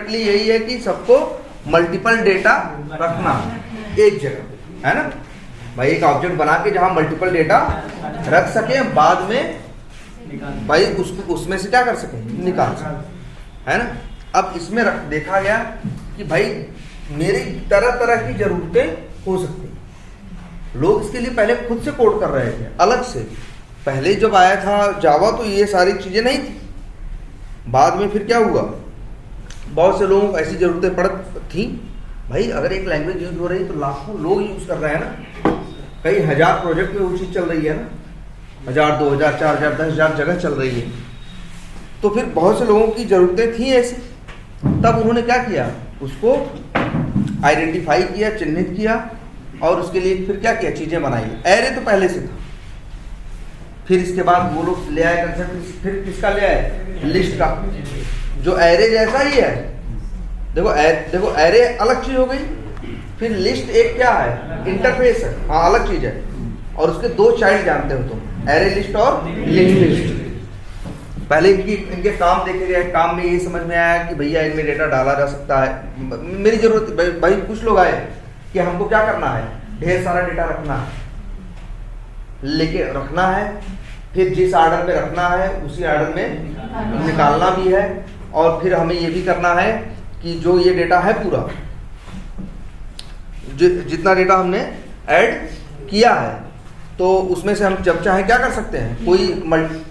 यही है कि सबको मल्टीपल डेटा रखना एक जगह, है ना भाई। एक ऑब्जेक्ट बना के जहां मल्टीपल डेटा रख सके, बाद में भाई उसमें से क्या कर सके, निकाल सके, है ना। अब इसमें देखा गया कि भाई मेरी तरह तरह की जरूरतें हो सकती हैं। लोग इसके लिए पहले खुद से कोड कर रहे थे अलग से। पहले जब आया था जावा तो ये सारी चीजें नहीं थी। बाद में फिर क्या हुआ, बहुत से लोगों को ऐसी जरूरतें पड़ थी। भाई अगर एक लैंग्वेज यूज हो रही है तो लाखों लोग यूज कर रहे हैं ना, कई हजार प्रोजेक्ट में वो चीज चल रही है ना, 1000 2000 4000 10,000 जगह चल रही है। तो फिर बहुत से लोगों की जरूरतें थी ऐसी। तब उन्होंने क्या किया, उसको आइडेंटिफाई किया, चिन्हित किया, और उसके लिए फिर क्या किया, चीजें बनाई। एरे तो पहले से था, फिर इसके बाद वो लोग ले आए कंसेप्ट, फिर किसका ले आए, लिस्ट का, जो एरे जैसा ही है। देखो एरे अलग चीज हो गई, फिर लिस्ट एक क्या है, इंटरफेस है, हाँ अलग चीज है। और उसके दो चाइल्ड जानते हो तुम, एरे लिस्ट और लिंक लिस्ट। पहले इनके काम देखे गए, काम में ये समझ में आया कि भैया इनमें डेटा डाला जा सकता है। मेरी जरूरत, भाई कुछ लोग आए कि हमको क्या करना है, ढेर सारा डेटा रखना है, लेके रखना है, फिर जिस ऑर्डर में रखना है उसी ऑर्डर में निकालना भी है, और फिर हमें ये भी करना है कि जो ये डेटा है पूरा, जितना डेटा हमने ऐड किया है, तो उसमें से हम जब चाहे क्या कर सकते हैं, कोई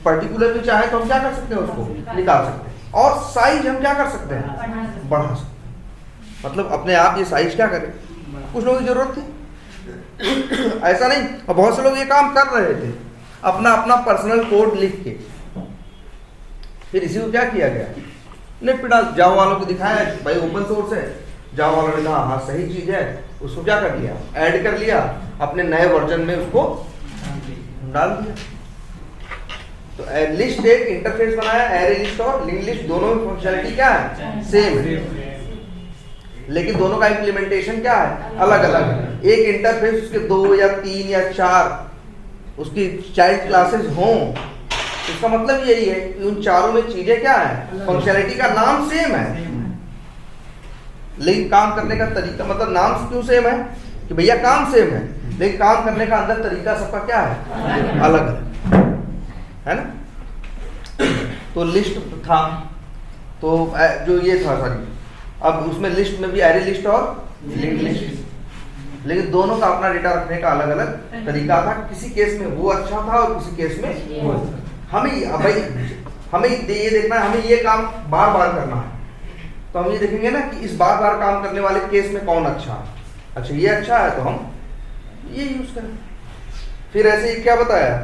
पर्टिकुलर भी चाहे तो हम क्या कर सकते हैं, उसको निकाल सकते हैं। और साइज हम क्या कर सकते हैं, बढ़ा सकते हैं। मतलब अपने आप ये साइज क्या करे, कुछ लोगों की जरूरत थी, ऐसा नहीं। और बहुत से लोग ये काम कर रहे थे अपना अपना पर्सनल कोड लिख के। फिर इसी को क्या किया गया, नेट पे डाल, जावा वालों को दिखाया भाई ओपन सोर्स है, जावा वालों ने कहा हाँ सही चीज है, उसको क्या कर लिया, ऐड कर लिया, अपने नए वर्जन में उसको डाल दिया। तो लिस्ट एक इंटरफेस बनाया, एरे लिस्ट और लिंक लिस्ट दोनों में फंक्शनलिटी क्या है, सेम है, लेकिन दोनों का इम्प्लीमेंटेशन क्या है, अलग अलग। एक इंटरफेस उसके 2 या 3 या 4 उसकी चाइल्ड क्लासेस हों, इसका मतलब यही है कि उन चारों में चीजें क्या है, फंक्शनलिटी का नाम सेम है, लेकिन काम करने का तरीका, मतलब नाम क्यों सेम है कि भैया काम सेम है, लेकिन काम करने का अंदर तरीका सबका क्या है, अलग है ना। तो लिस्ट था, तो जो ये था सॉरी, अब उसमें लिस्ट में भी एरे लिस्ट और लिंक लिस्ट, लेकिन दोनों का अपना डेटा रखने का अलग अलग तरीका था। किसी केस में वो अच्छा था और किसी केस में वो अच्छा था। हमें ये देखना है, हमें ये काम बार बार करना है, तो हम ये देखेंगे ना कि इस बार बार काम करने वाले केस में कौन अच्छा है। अच्छा ये अच्छा है तो हम ये यूज करें। फिर ऐसे ही क्या बताया,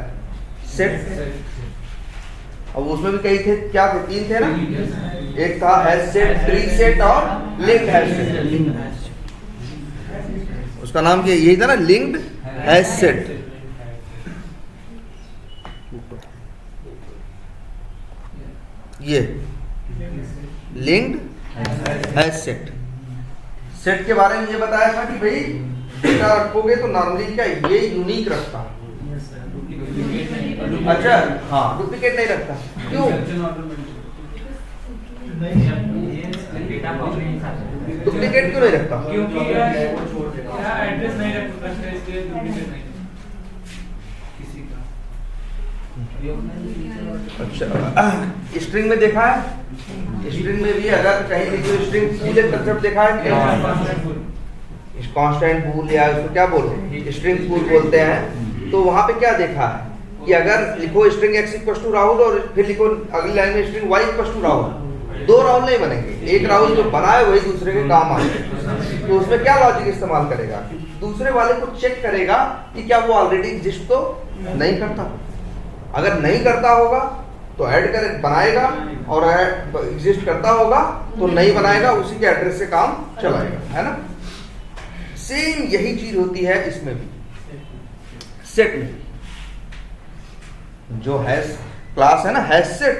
सेट, अब उसमें भी कई थे, क्या थे, 3 थे ना, एक था हैश सेट, ट्री सेट और लिंक्ड हैश सेट। उसका नाम क्या यही था ना, लिंक्ड हैश सेट। ये लिंक्ड हैश सेट, सेट के बारे में ये बताया था कि भाई डेटा रखोगे तो नॉर्मली क्या ये यूनिक रखता, अच्छा हाँ डुप्लीकेट नहीं रखता। क्यों, डुप्लीकेट क्यों नहीं रखता, क्योंकि एड्रेस नहीं रखता इसलिए डुप्लीकेट नहीं किसी का। अच्छा स्ट्रिंग में देखा है, स्ट्रिंग में भी अगर कहीं लिखो, स्ट्रिंग पूरे कंसेप्ट देखा है, कांस्टेंट बूल या उसको क्या बोलते हैं, स्ट्रिंग बूल बोलते हैं। तो वहां पे क्या देखा है कि अगर लिखो string x equal to Rahul और फिर लिखो अगली लाइन में string y equal to Rahul, 2 Rahul नहीं बनेंगे, एक राहुल जो बनाए वही दूसरे के काम आए। तो उसमें क्या लॉजिक इस्तेमाल करेगा, दूसरे वाले को चेक करेगा कि क्या वो ऑलरेडी एग्जिस्ट तो नहीं करता, अगर नहीं करता होगा तो ऐड कर बनाएगा, और एग्जिस्ट करता होगा तो नहीं बनाएगा, उसी के एड्रेस से काम चलाएगा, है ना। सेम यही चीज होती है इसमें भी, सेट में जो हैश क्लास है ना, हैश सेट,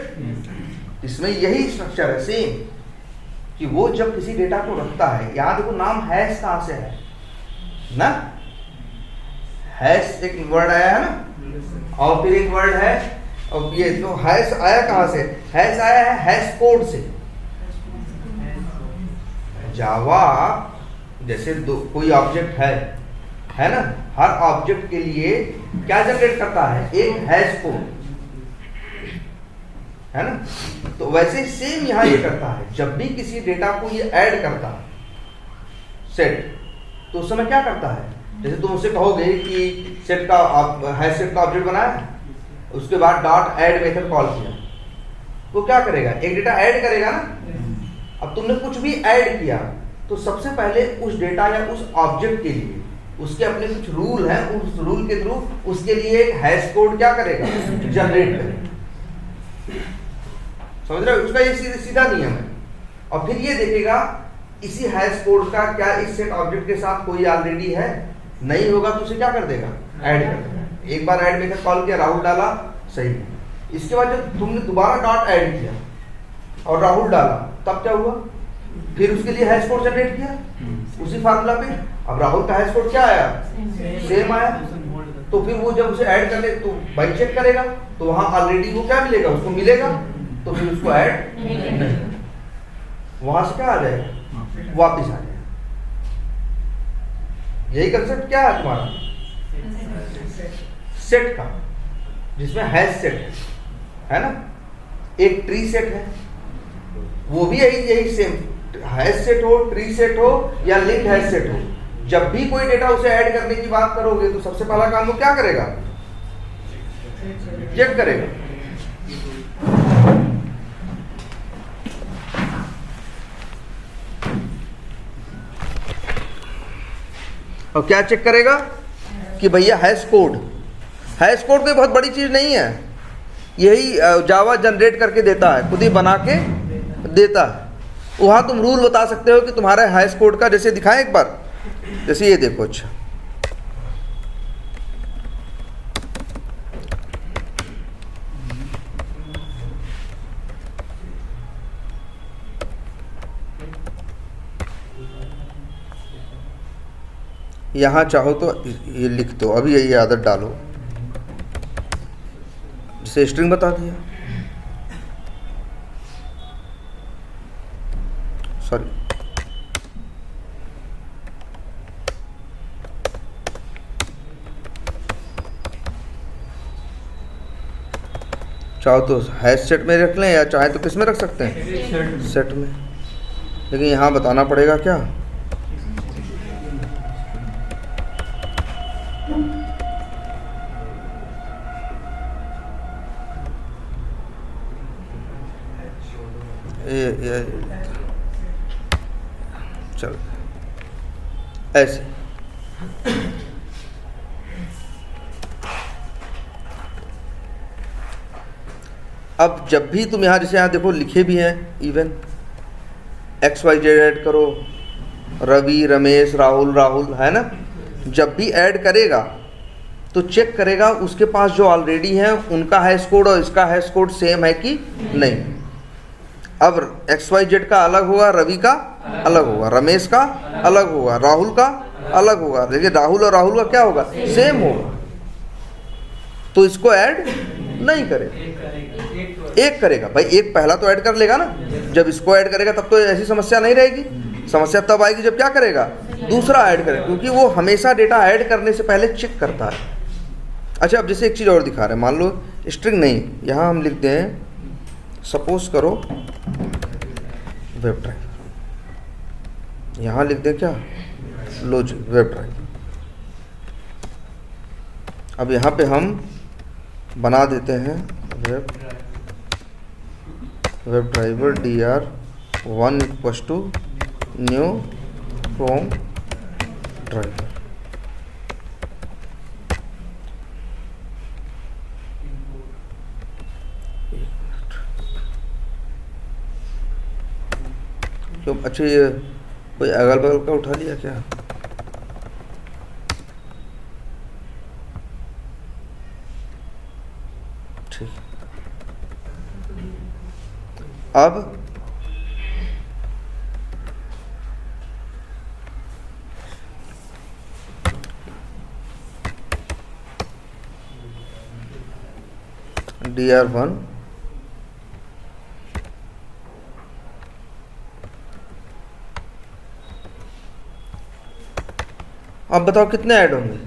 इसमें यही स्ट्रक्चर है सेम, कि वो जब किसी डेटा को रखता है, यहां देखो नाम हैश कहां से है ना, हैश एक वर्ड आया है ना, और फिर एक वर्ड है, और ये तो हैश आया कहां से, हैश आया है हैश कोड से, जावा जैसे कोई ऑब्जेक्ट है ना, हर ऑब्जेक्ट के लिए क्या जनरेट करता है, एक हैश कोड, है ना। तो वैसे सेम यहां ये करता है, जब भी किसी डेटा को ये ऐड करता है सेट, तो उस समय क्या करता है, जैसे तुम उससे कहोगे कि सेट का हैश सेट का ऑब्जेक्ट बनाया, उसके बाद डॉट ऐड मेथड कॉल किया, वो क्या करेगा, एक डेटा ऐड करेगा ना। अब तुमने कुछ भी ऐड किया तो सबसे पहले उस डेटा या उस ऑब्जेक्ट के लिए उसके अपने कुछ रूल हैं, उस रूल के थ्रू उसके लिए एक हैश कोड क्या करेगा, जनरेट करेगा। समझ रहे हो, उसका ये सीधा नियम है। और फिर ये देखेगा इसी हैश कोड का क्या इस सेट ऑब्जेक्ट के साथ कोई ऑलरेडी है, नहीं होगा तो उसे क्या कर देगा, ऐड कर देगा। एक बार ऐड मेथड कॉल किया, राहुल डाला, सही। इसके बाद जब तुमने दोबारा डॉट ऐड किया और राहुल डाला, तब क्या हुआ, फिर उसके लिए हैश कोड जनरेट किया उसी फार्मूला पे। अब राहुल का हैश कोड क्या आया, सेम आया। तो फिर वो जब उसे ऐड कर ले तो भाई चेक करेगा, तो वहां ऑलरेडी वो क्या मिलेगा, उसको मिलेगा, तो फिर उसको ऐड नहीं, वहां से क्या आ जाएगा, वापिस आ जाएगा। यही कंसेप्ट क्या है तुम्हारा सेट का, जिसमें हैश सेट है ना, एक ट्री सेट है, वो भी यही सेम हैश सेट हो, ट्री सेट हो या लिंक हैश सेट हो, जब भी कोई डेटा उसे ऐड करने की बात करोगे तो सबसे पहला काम वो क्या करेगा, चेक करेगा। और क्या चेक करेगा कि भैया हैश कोड कोई बहुत बड़ी चीज नहीं है, यही जावा जनरेट करके देता है, खुद ही बना के देता है। वहां तुम रूल बता सकते हो कि तुम्हारा हैश कोड का, जैसे दिखाएं एक बार, जैसे ये देखो, अच्छा यहां चाहो तो ये लिख दो, अभी यही आदत डालो, जैसे स्ट्रिंग बता दिया, सॉरी चाहो तो हैश सेट में रख लें या चाहे तो किस में रख सकते हैं, सेट में। लेकिन यहाँ बताना पड़ेगा क्या, चल ऐसे। अब जब भी तुम यहाँ, जैसे यहाँ देखो लिखे भी हैं, इवन XYZ ऐड करो, रवि, रमेश, राहुल है ना, जब भी ऐड करेगा तो चेक करेगा उसके पास जो ऑलरेडी है उनका हैश कोड और इसका हैश कोड सेम है कि नहीं। अब XYZ का अलग होगा, रवि का अलग होगा, रमेश का अलग होगा, राहुल का अलग होगा, देखिए राहुल और राहुल का क्या होगा, सेम होगा, तो इसको ऐड नहीं करेगा, एक करेगा। भाई एक पहला तो ऐड कर लेगा ना, जब इसको ऐड करेगा तब तो ऐसी समस्या नहीं रहेगी। समस्या तब आएगी जब क्या करेगा, दूसरा ऐड करेगा, क्योंकि वो हमेशा डेटा ऐड करने से पहले चेक करता है। अच्छा, अब जैसे एक चीज़ और दिखा रहे हैं, मान लो स्ट्रिंग नहीं, यहाँ हम लिखते हैं, सपोज करो वेब ड्राइव, यहाँ लिख दें क्या, लॉजिक वेब ड्राइव। अब यहाँ पे हम बना देते हैं web driver DR1 = new from driver. क्यों, अच्छा ये कोई अगल बगल का उठा लिया क्या, ठीक। अब DR1 = अब बताओ कितने ऐड होंगे?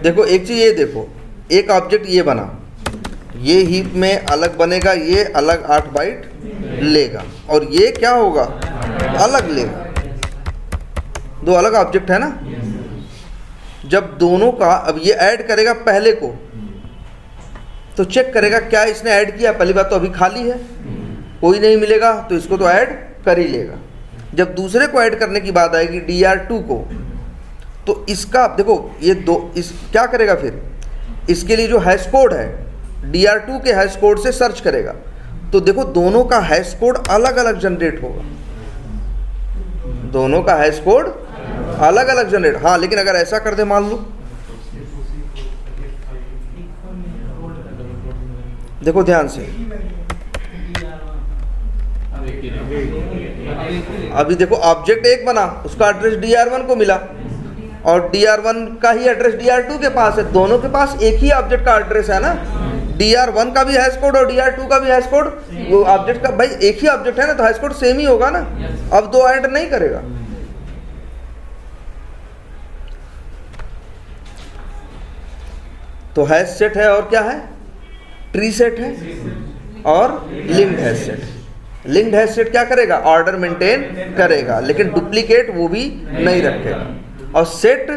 देखो एक चीज ये देखो, एक ऑब्जेक्ट ये बना, ये हीप में अलग बनेगा, ये अलग 8 बाइट लेगा, और ये क्या होगा, अलग लेगा। दो अलग ऑब्जेक्ट है ना। जब दोनों का, अब ये ऐड करेगा पहले को, तो चेक करेगा क्या इसने ऐड किया। पहली बात तो अभी खाली है, कोई नहीं मिलेगा, तो इसको तो ऐड कर ही लेगा। जब दूसरे को ऐड करने की बात आएगी DR2 को, तो इसका देखो ये दो, इस क्या करेगा फिर, इसके लिए जो हैश कोड है DR2 के हैश कोड से सर्च करेगा, तो देखो दोनों का हैश कोड अलग अलग जनरेट होगा, दोनों का हैश कोड अलग अलग जनरेट। हाँ, लेकिन अगर ऐसा कर दे, मान लो, देखो ध्यान से, अभी देखो ऑब्जेक्ट एक बना, उसका एड्रेस DR1 को मिला, और DR1 का ही एड्रेस DR2 के पास है। दोनों के पास एक ही ऑब्जेक्ट का एड्रेस है ना। DR1 का भी हैश कोड और DR2 का भी हैश कोड, वो ऑब्जेक्ट का, भाई एक ही ऑब्जेक्ट है ना, तो हैश कोड सेम ही होगा ना। अब दो ऐड नहीं करेगा। तो हैश सेट है और क्या है, ट्री सेट है और linked hash set. Linked hash set क्या करेगा, ऑर्डर मेंटेन करेगा, लेकिन डुप्लीकेट वो भी नहीं रखेगा। और सेट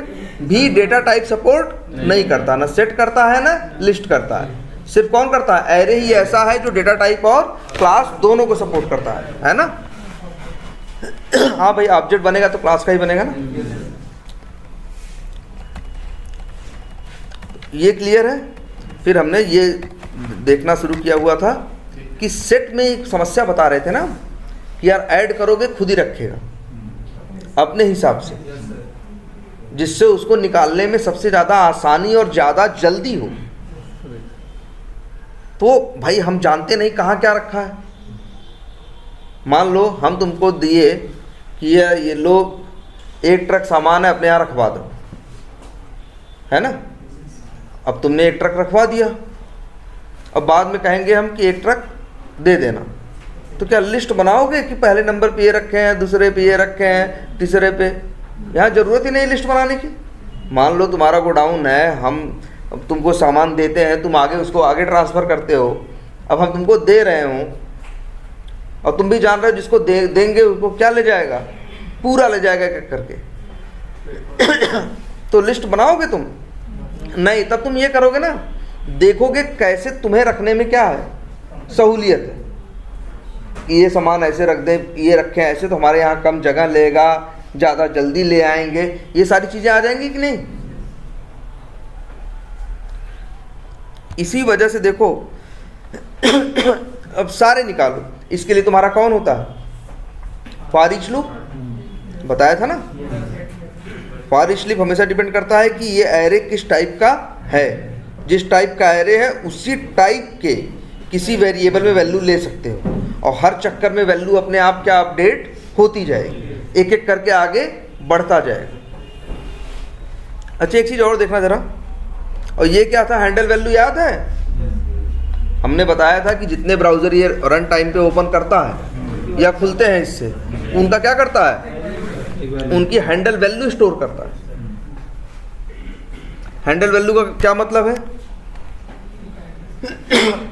भी डेटा टाइप सपोर्ट नहीं करता, ना सेट करता है ना लिस्ट करता है। सिर्फ कौन करता है, एरे ही ऐसा है जो डेटा टाइप और क्लास दोनों को सपोर्ट करता है ना। हाँ भाई, ऑब्जेक्ट बनेगा तो क्लास का ही बनेगा ना। ये क्लियर है। फिर हमने ये देखना शुरू किया हुआ था कि सेट में एक समस्या बता रहे थे ना कि यार ऐड करोगे खुद ही रखेगा अपने हिसाब से, जिससे उसको निकालने में सबसे ज़्यादा आसानी और ज़्यादा जल्दी हो। तो भाई हम जानते नहीं कहाँ क्या रखा है। मान लो हम तुमको दिए कि ये लो, एक ट्रक सामान है, अपने यहाँ रखवा दो, है ना। अब तुमने एक ट्रक रखवा दिया, अब बाद में कहेंगे हम कि एक ट्रक दे देना, तो क्या लिस्ट बनाओगे कि पहले नंबर पे ये रखे हैं, दूसरे पे ये रखे हैं, तीसरे पे? यहाँ ज़रूरत ही नहीं लिस्ट बनाने की। मान लो तुम्हारा गोडाउन है, हम तुमको सामान देते हैं, तुम आगे उसको आगे ट्रांसफ़र करते हो। अब हम तुमको दे रहे हों और तुम भी जान रहे हो जिसको देंगे उसको क्या ले जाएगा, पूरा ले जाएगा एक करके। तो लिस्ट बनाओगे तुम नहीं। तब तुम ये करोगे ना, देखोगे कैसे तुम्हें रखने में क्या है सहूलियत है, कि ये सामान ऐसे रख दें, ये रखें ऐसे, तो हमारे यहाँ कम जगह लेगा, ज़्यादा जल्दी ले आएंगे। ये सारी चीज़ें आ जाएंगी कि नहीं। इसी वजह से देखो अब सारे निकालो, इसके लिए तुम्हारा कौन होता है, फॉर ईच लूप, बताया था ना। फॉर ईच लूप हमेशा डिपेंड करता है कि ये एरे किस टाइप का है। जिस टाइप का एरे है उसी टाइप के किसी वेरिएबल में वैल्यू ले सकते हो, और हर चक्कर में वैल्यू अपने आप क्या अपडेट होती जाएगी, एक एक करके आगे बढ़ता जाएगा। अच्छा, एक चीज़ और देखना ज़रा, और ये क्या था, हैंडल वैल्यू याद है? हमने बताया था कि जितने ब्राउज़र ये रन टाइम पे ओपन करता है या खुलते हैं इससे, उनका क्या करता है, उनकी हैंडल वैल्यू स्टोर करता है। हैंडल वैल्यू का क्या मतलब है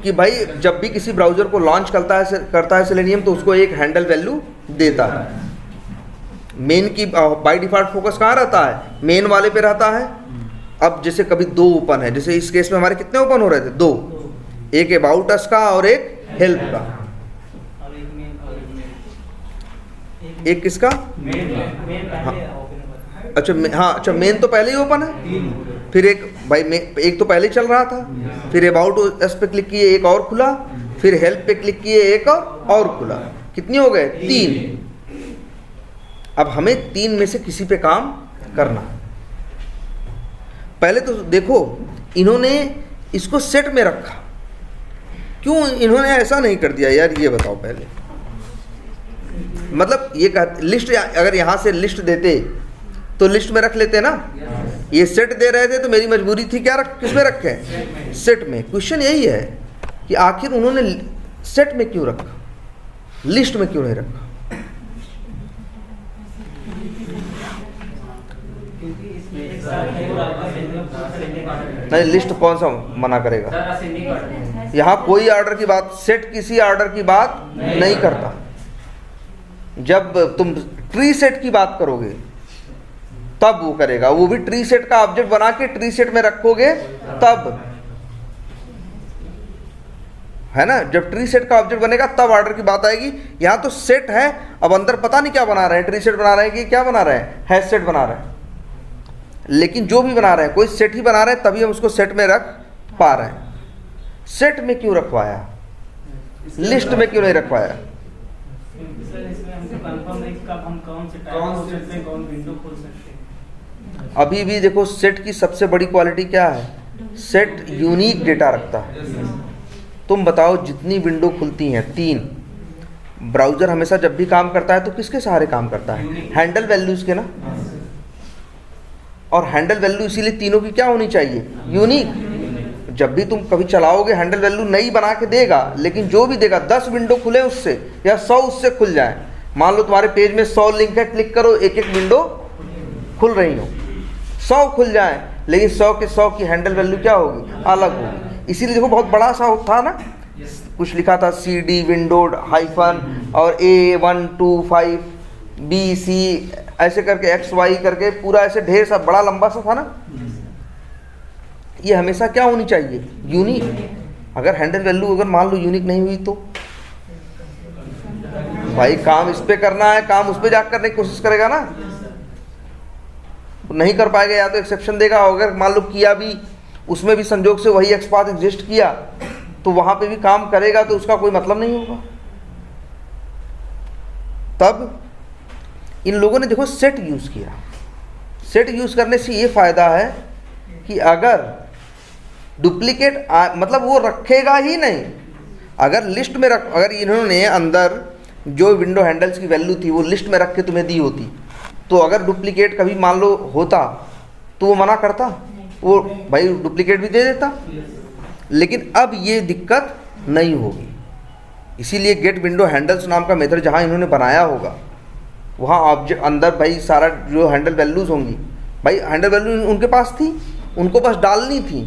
कि भाई जब भी किसी ब्राउज़र को लॉन्च करता है सेलेनियम, तो उसको एक हैंडल वैल्यू देता है। मेन की बाय डिफ़ॉल्ट फोकस कहाँ रहता है, मेन वाले पे रहता है। अब जैसे कभी दो ओपन है, जैसे इस केस में हमारे कितने ओपन हो रहे थे, दो, एक अबाउट अस का और एक हेल्प का। एक किसका, अच्छा मेन तो पहले ही ओपन है, फिर एक भाई एक तो पहले ही चल रहा था, फिर अबाउट अस पे क्लिक किए एक और खुला, फिर हेल्प पे क्लिक किए एक और खुला। कितनी हो गए, 3। अब हमें 3 में से किसी पे काम करना है। पहले तो देखो इन्होंने इसको सेट में रखा, क्यों इन्होंने ऐसा नहीं कर दिया यार, ये बताओ पहले। मतलब ये लिस्ट, अगर यहाँ से लिस्ट देते तो लिस्ट में रख लेते ना, ये सेट दे रहे थे तो मेरी मजबूरी थी क्या किस में रखें, सेट में। क्वेश्चन यही है कि आखिर उन्होंने सेट में क्यों रखा, लिस्ट में क्यों नहीं रखा। नहीं, लिस्ट कौन सा मना करेगा, यहाँ कोई ऑर्डर की बात, सेट किसी ऑर्डर की बात नहीं करता। जब तुम ट्री सेट की बात करोगे तब वो करेगा, वो भी ट्री सेट का ऑब्जेक्ट बना के ट्री सेट में रखोगे तब, है ना। जब ट्री सेट का ऑब्जेक्ट बनेगा तब ऑर्डर की बात आएगी। यहाँ तो सेट है, अब अंदर पता नहीं क्या बना रहे हैं, ट्री सेट बना रहे हैं कि क्या बना रहे हैं, हैश सेट बना रहे हैं। लेकिन जो भी बना रहे हैं कोई सेट ही बना रहे हैं, तभी हम उसको सेट में रख पा रहे हैं। सेट में क्यों रखवाया, लिस्ट में क्यों नहीं रखवाया। अभी भी देखो सेट की सबसे बड़ी क्वालिटी क्या है, सेट यूनिक डेटा रखता है। तुम बताओ जितनी विंडो खुलती हैं 3, ब्राउज़र हमेशा जब भी काम करता है तो किसके सहारे काम करता है, हैंडल वैल्यूज़ के ना। और हैंडल वैल्यू इसीलिए तीनों की क्या होनी चाहिए, यूनिक। जब भी तुम कभी चलाओगे हैंडल वैल्यू नई बना के देगा, लेकिन जो भी देगा 10 विंडो खुले उससे या 100 उससे खुल जाए। मान लो तुम्हारे पेज में 100 लिंक है, क्लिक करो, एक एक विंडो खुल रही हो, 100 खुल जाए, लेकिन 100 के 100 की हैंडल वैल्यू क्या होगी, अलग होगी। इसीलिए देखो बहुत बड़ा सा था ना, कुछ लिखा था CD विंडो हाइफन और A125 BC ऐसे करके XY करके पूरा ऐसे ढेर सा बड़ा लंबा सा था ना। ये हमेशा क्या होनी चाहिए, यूनिक। अगर हैंडल वैल्यू अगर मान लो यूनिक नहीं हुई तो भाई काम इस पे करना है, काम उस पे जाकर करने की कोशिश करेगा ना, नहीं कर पाएगा, या तो एक्सेप्शन देगा। अगर मान लो किया भी, उसमें भी संजोग से वही XPath एग्जिस्ट किया तो वहां पे भी काम करेगा, तो उसका कोई मतलब नहीं होगा। तब इन लोगों ने देखो सेट यूज किया। सेट यूज करने से ये फायदा है कि अगर डुप्लीकेट मतलब वो रखेगा ही नहीं। अगर लिस्ट में रख, अगर इन्होंने अंदर जो विंडो हैंडल्स की वैल्यू थी वो लिस्ट में रख के तुम्हें दी होती, तो अगर डुप्लीकेट कभी मान लो होता तो वो मना करता, वो भाई डुप्लीकेट भी दे देता। लेकिन अब ये दिक्कत नहीं होगी। इसीलिए गेट विंडो हैंडल्स नाम का मेथड जहाँ इन्होंने बनाया होगा वहाँ ऑब्जेक्ट अंदर भाई सारा जो हैंडल वैल्यूज़ होंगी, भाई हैंडल वैल्यू उनके पास थी, उनको बस डालनी थी।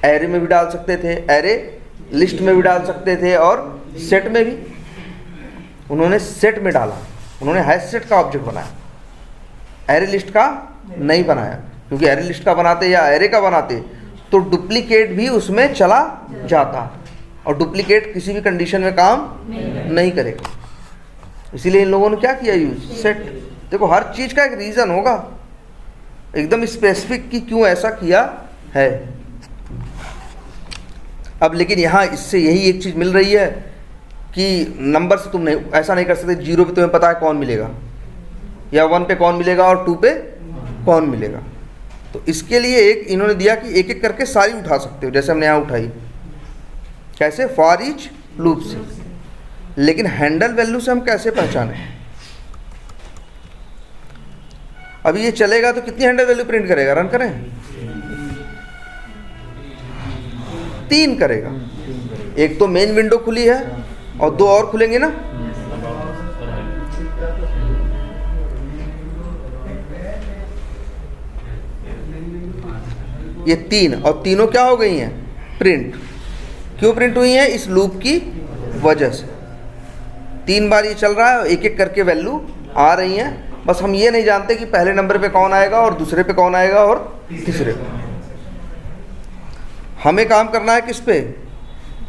एरे में भी डाल सकते थे, एरे लिस्ट में भी डाल सकते थे, और सेट में भी। उन्होंने सेट में डाला, उन्होंने हैश सेट का ऑब्जेक्ट बनाया, एरे लिस्ट का नहीं बनाया। क्योंकि एरे लिस्ट का बनाते या एरे का बनाते तो डुप्लीकेट भी उसमें चला जाता, और डुप्लीकेट किसी भी कंडीशन में काम नहीं करेगा। इसीलिए इन लोगों ने क्या किया, यूज सेट। देखो हर चीज़ का एक रीज़न होगा एकदम स्पेसिफिक कि क्यों ऐसा किया है। अब लेकिन यहाँ इससे यही एक चीज़ मिल रही है कि नंबर से तुम नहीं ऐसा नहीं कर सकते। 0 पे तुम्हें पता है कौन मिलेगा, या 1 पे कौन मिलेगा और 2 पे कौन मिलेगा। तो इसके लिए एक इन्होंने दिया कि एक एक करके सारी उठा सकते हो, जैसे हमने यहाँ उठाई। कैसे, फॉर ईच लूप से। लेकिन हैंडल वैल्यू से हम कैसे पहचानें। अभी ये चलेगा तो कितनी हैंडल वैल्यू प्रिंट करेगा, रन करें 3 करेगा। एक तो मेन विंडो खुली है और 2 और खुलेंगे ना। ये 3 और तीनों क्या हो गई हैं, प्रिंट। क्यों प्रिंट हुई हैं, इस लूप की वजह से। 3 बार ये चल रहा है, एक एक करके वैल्यू आ रही हैं। बस हम ये नहीं जानते कि पहले नंबर पे कौन आएगा और दूसरे पे कौन आएगा और तीसरे पे। हमें काम करना है किस पे,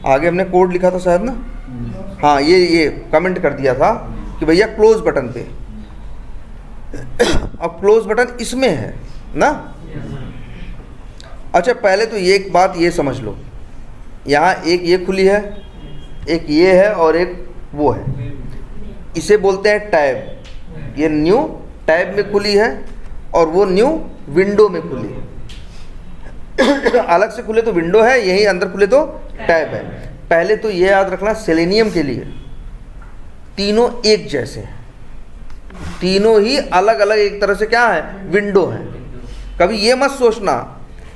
आगे हमने कोड लिखा था शायद ना, हाँ ये कमेंट कर दिया था कि भैया क्लोज बटन पे। अब क्लोज बटन इसमें है ना। अच्छा पहले तो ये एक बात ये समझ लो, यहाँ एक ये खुली है, एक ये है और एक वो है। इसे बोलते हैं टैब। ये न्यू टैब में खुली है और वो न्यू विंडो में खुली है। अलग से खुले तो विंडो है, यही अंदर खुले तो टैब है। पहले तो ये याद रखना, सेलेनियम के लिए तीनों एक जैसे हैं, तीनों ही अलग अलग एक तरह से क्या है, विंडो है। कभी ये मत सोचना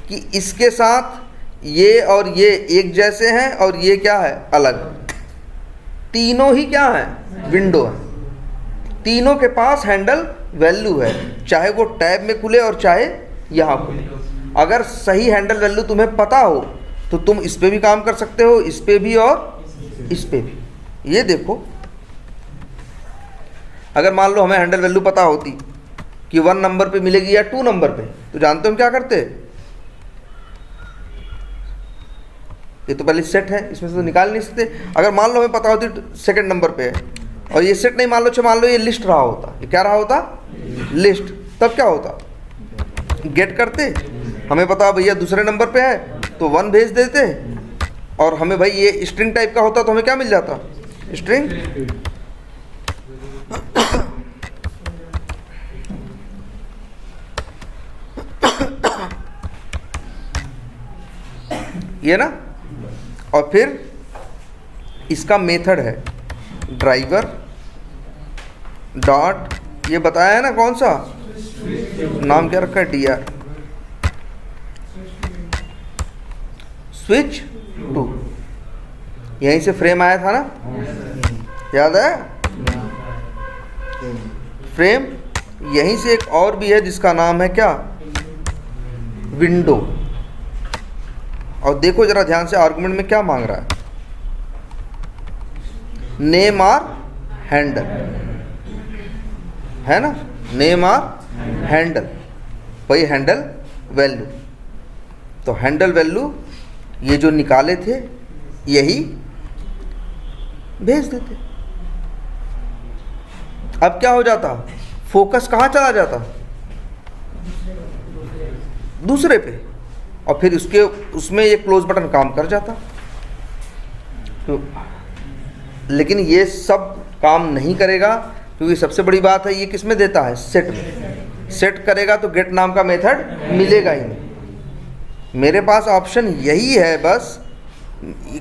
कि इसके साथ ये और ये एक जैसे हैं और ये क्या है, अलग। तीनों ही क्या है, विंडो है। तीनों के पास हैंडल वैल्यू है, चाहे वो टैब में खुले और चाहे यहाँ खुले। अगर सही हैंडल वैल्यू तुम्हें पता हो तो तुम इस पे भी काम कर सकते हो, इस पे भी और इस पे भी। ये देखो, अगर मान लो हमें हैंडल वैल्यू पता होती कि 1 नंबर पे मिलेगी या 2 नंबर पे, तो जानते हो हम क्या करते? ये तो पहले सेट है, इसमें से तो निकाल नहीं सकते। अगर मान लो हमें पता होती सेकंड नंबर पे है और ये सेट नहीं, मान लो ये लिस्ट रहा होता, ये क्या रहा होता, लिस्ट, तब क्या होता, गेट करते। हमें पता भैया दूसरे नंबर पे है तो 1 भेज देते, और हमें भाई ये स्ट्रिंग टाइप का होता तो हमें क्या मिल जाता, स्ट्रिंग। ये ना, और फिर इसका मेथड है ड्राइवर डॉट, ये बताया है ना कौन सा, नाम क्या रखा है, dr स्विच टू। यहीं से फ्रेम आया था ना, याद है फ्रेम। यहीं से एक और भी है जिसका नाम है क्या, विंडो। और देखो जरा ध्यान से आर्गुमेंट में क्या मांग रहा है, नेम आर हैंडल, है ना, नेम आर हैंडल, वही हैंडल वैल्यू। तो हैंडल वैल्यू ये जो निकाले थे यही भेज देते। अब क्या हो जाता, फोकस कहाँ चला जाता, दूसरे पे, और फिर उसमें ये क्लोज बटन काम कर जाता। तो लेकिन ये सब काम नहीं करेगा, क्योंकि सबसे बड़ी बात है ये किस में देता है, सेट में। सेट करेगा तो गेट नाम का मेथड मिलेगा ही नहीं। मेरे पास ऑप्शन यही है, बस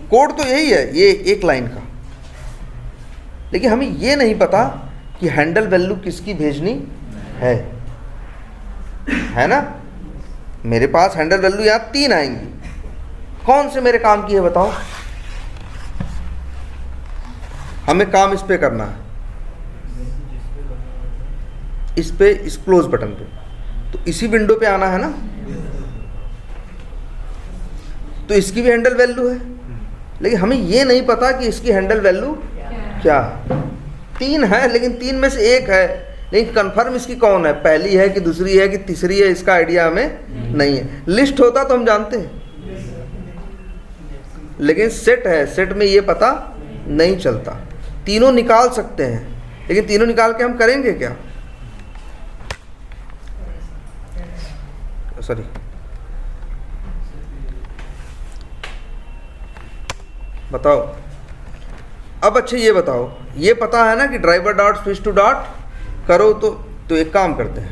कोड तो यही है, ये एक लाइन का, लेकिन हमें ये नहीं पता कि हैंडल वैल्यू किसकी भेजनी है ना। मेरे पास हैंडल वैल्यू यहाँ 3 आएंगी, कौन से मेरे काम की है बताओ। हमें काम इस पे करना है, इस पे, इस क्लोज बटन पे, तो इसी विंडो पे आना है ना। तो इसकी भी हैंडल वैल्यू है, लेकिन हमें ये नहीं पता कि इसकी हैंडल वैल्यू क्या है। 3 है, लेकिन 3 में से एक है, लेकिन कंफर्म इसकी कौन है, पहली है कि दूसरी है कि तीसरी है, इसका आइडिया हमें नहीं है। लिस्ट होता तो हम जानते हैं, लेकिन सेट है, सेट में ये पता नहीं चलता। तीनों निकाल सकते हैं, लेकिन तीनों निकाल के हम करेंगे क्या, सॉरी, बताओ। अब अच्छा ये बताओ, ये पता है ना कि driver dot switch to dot करो, तो एक काम करते हैं,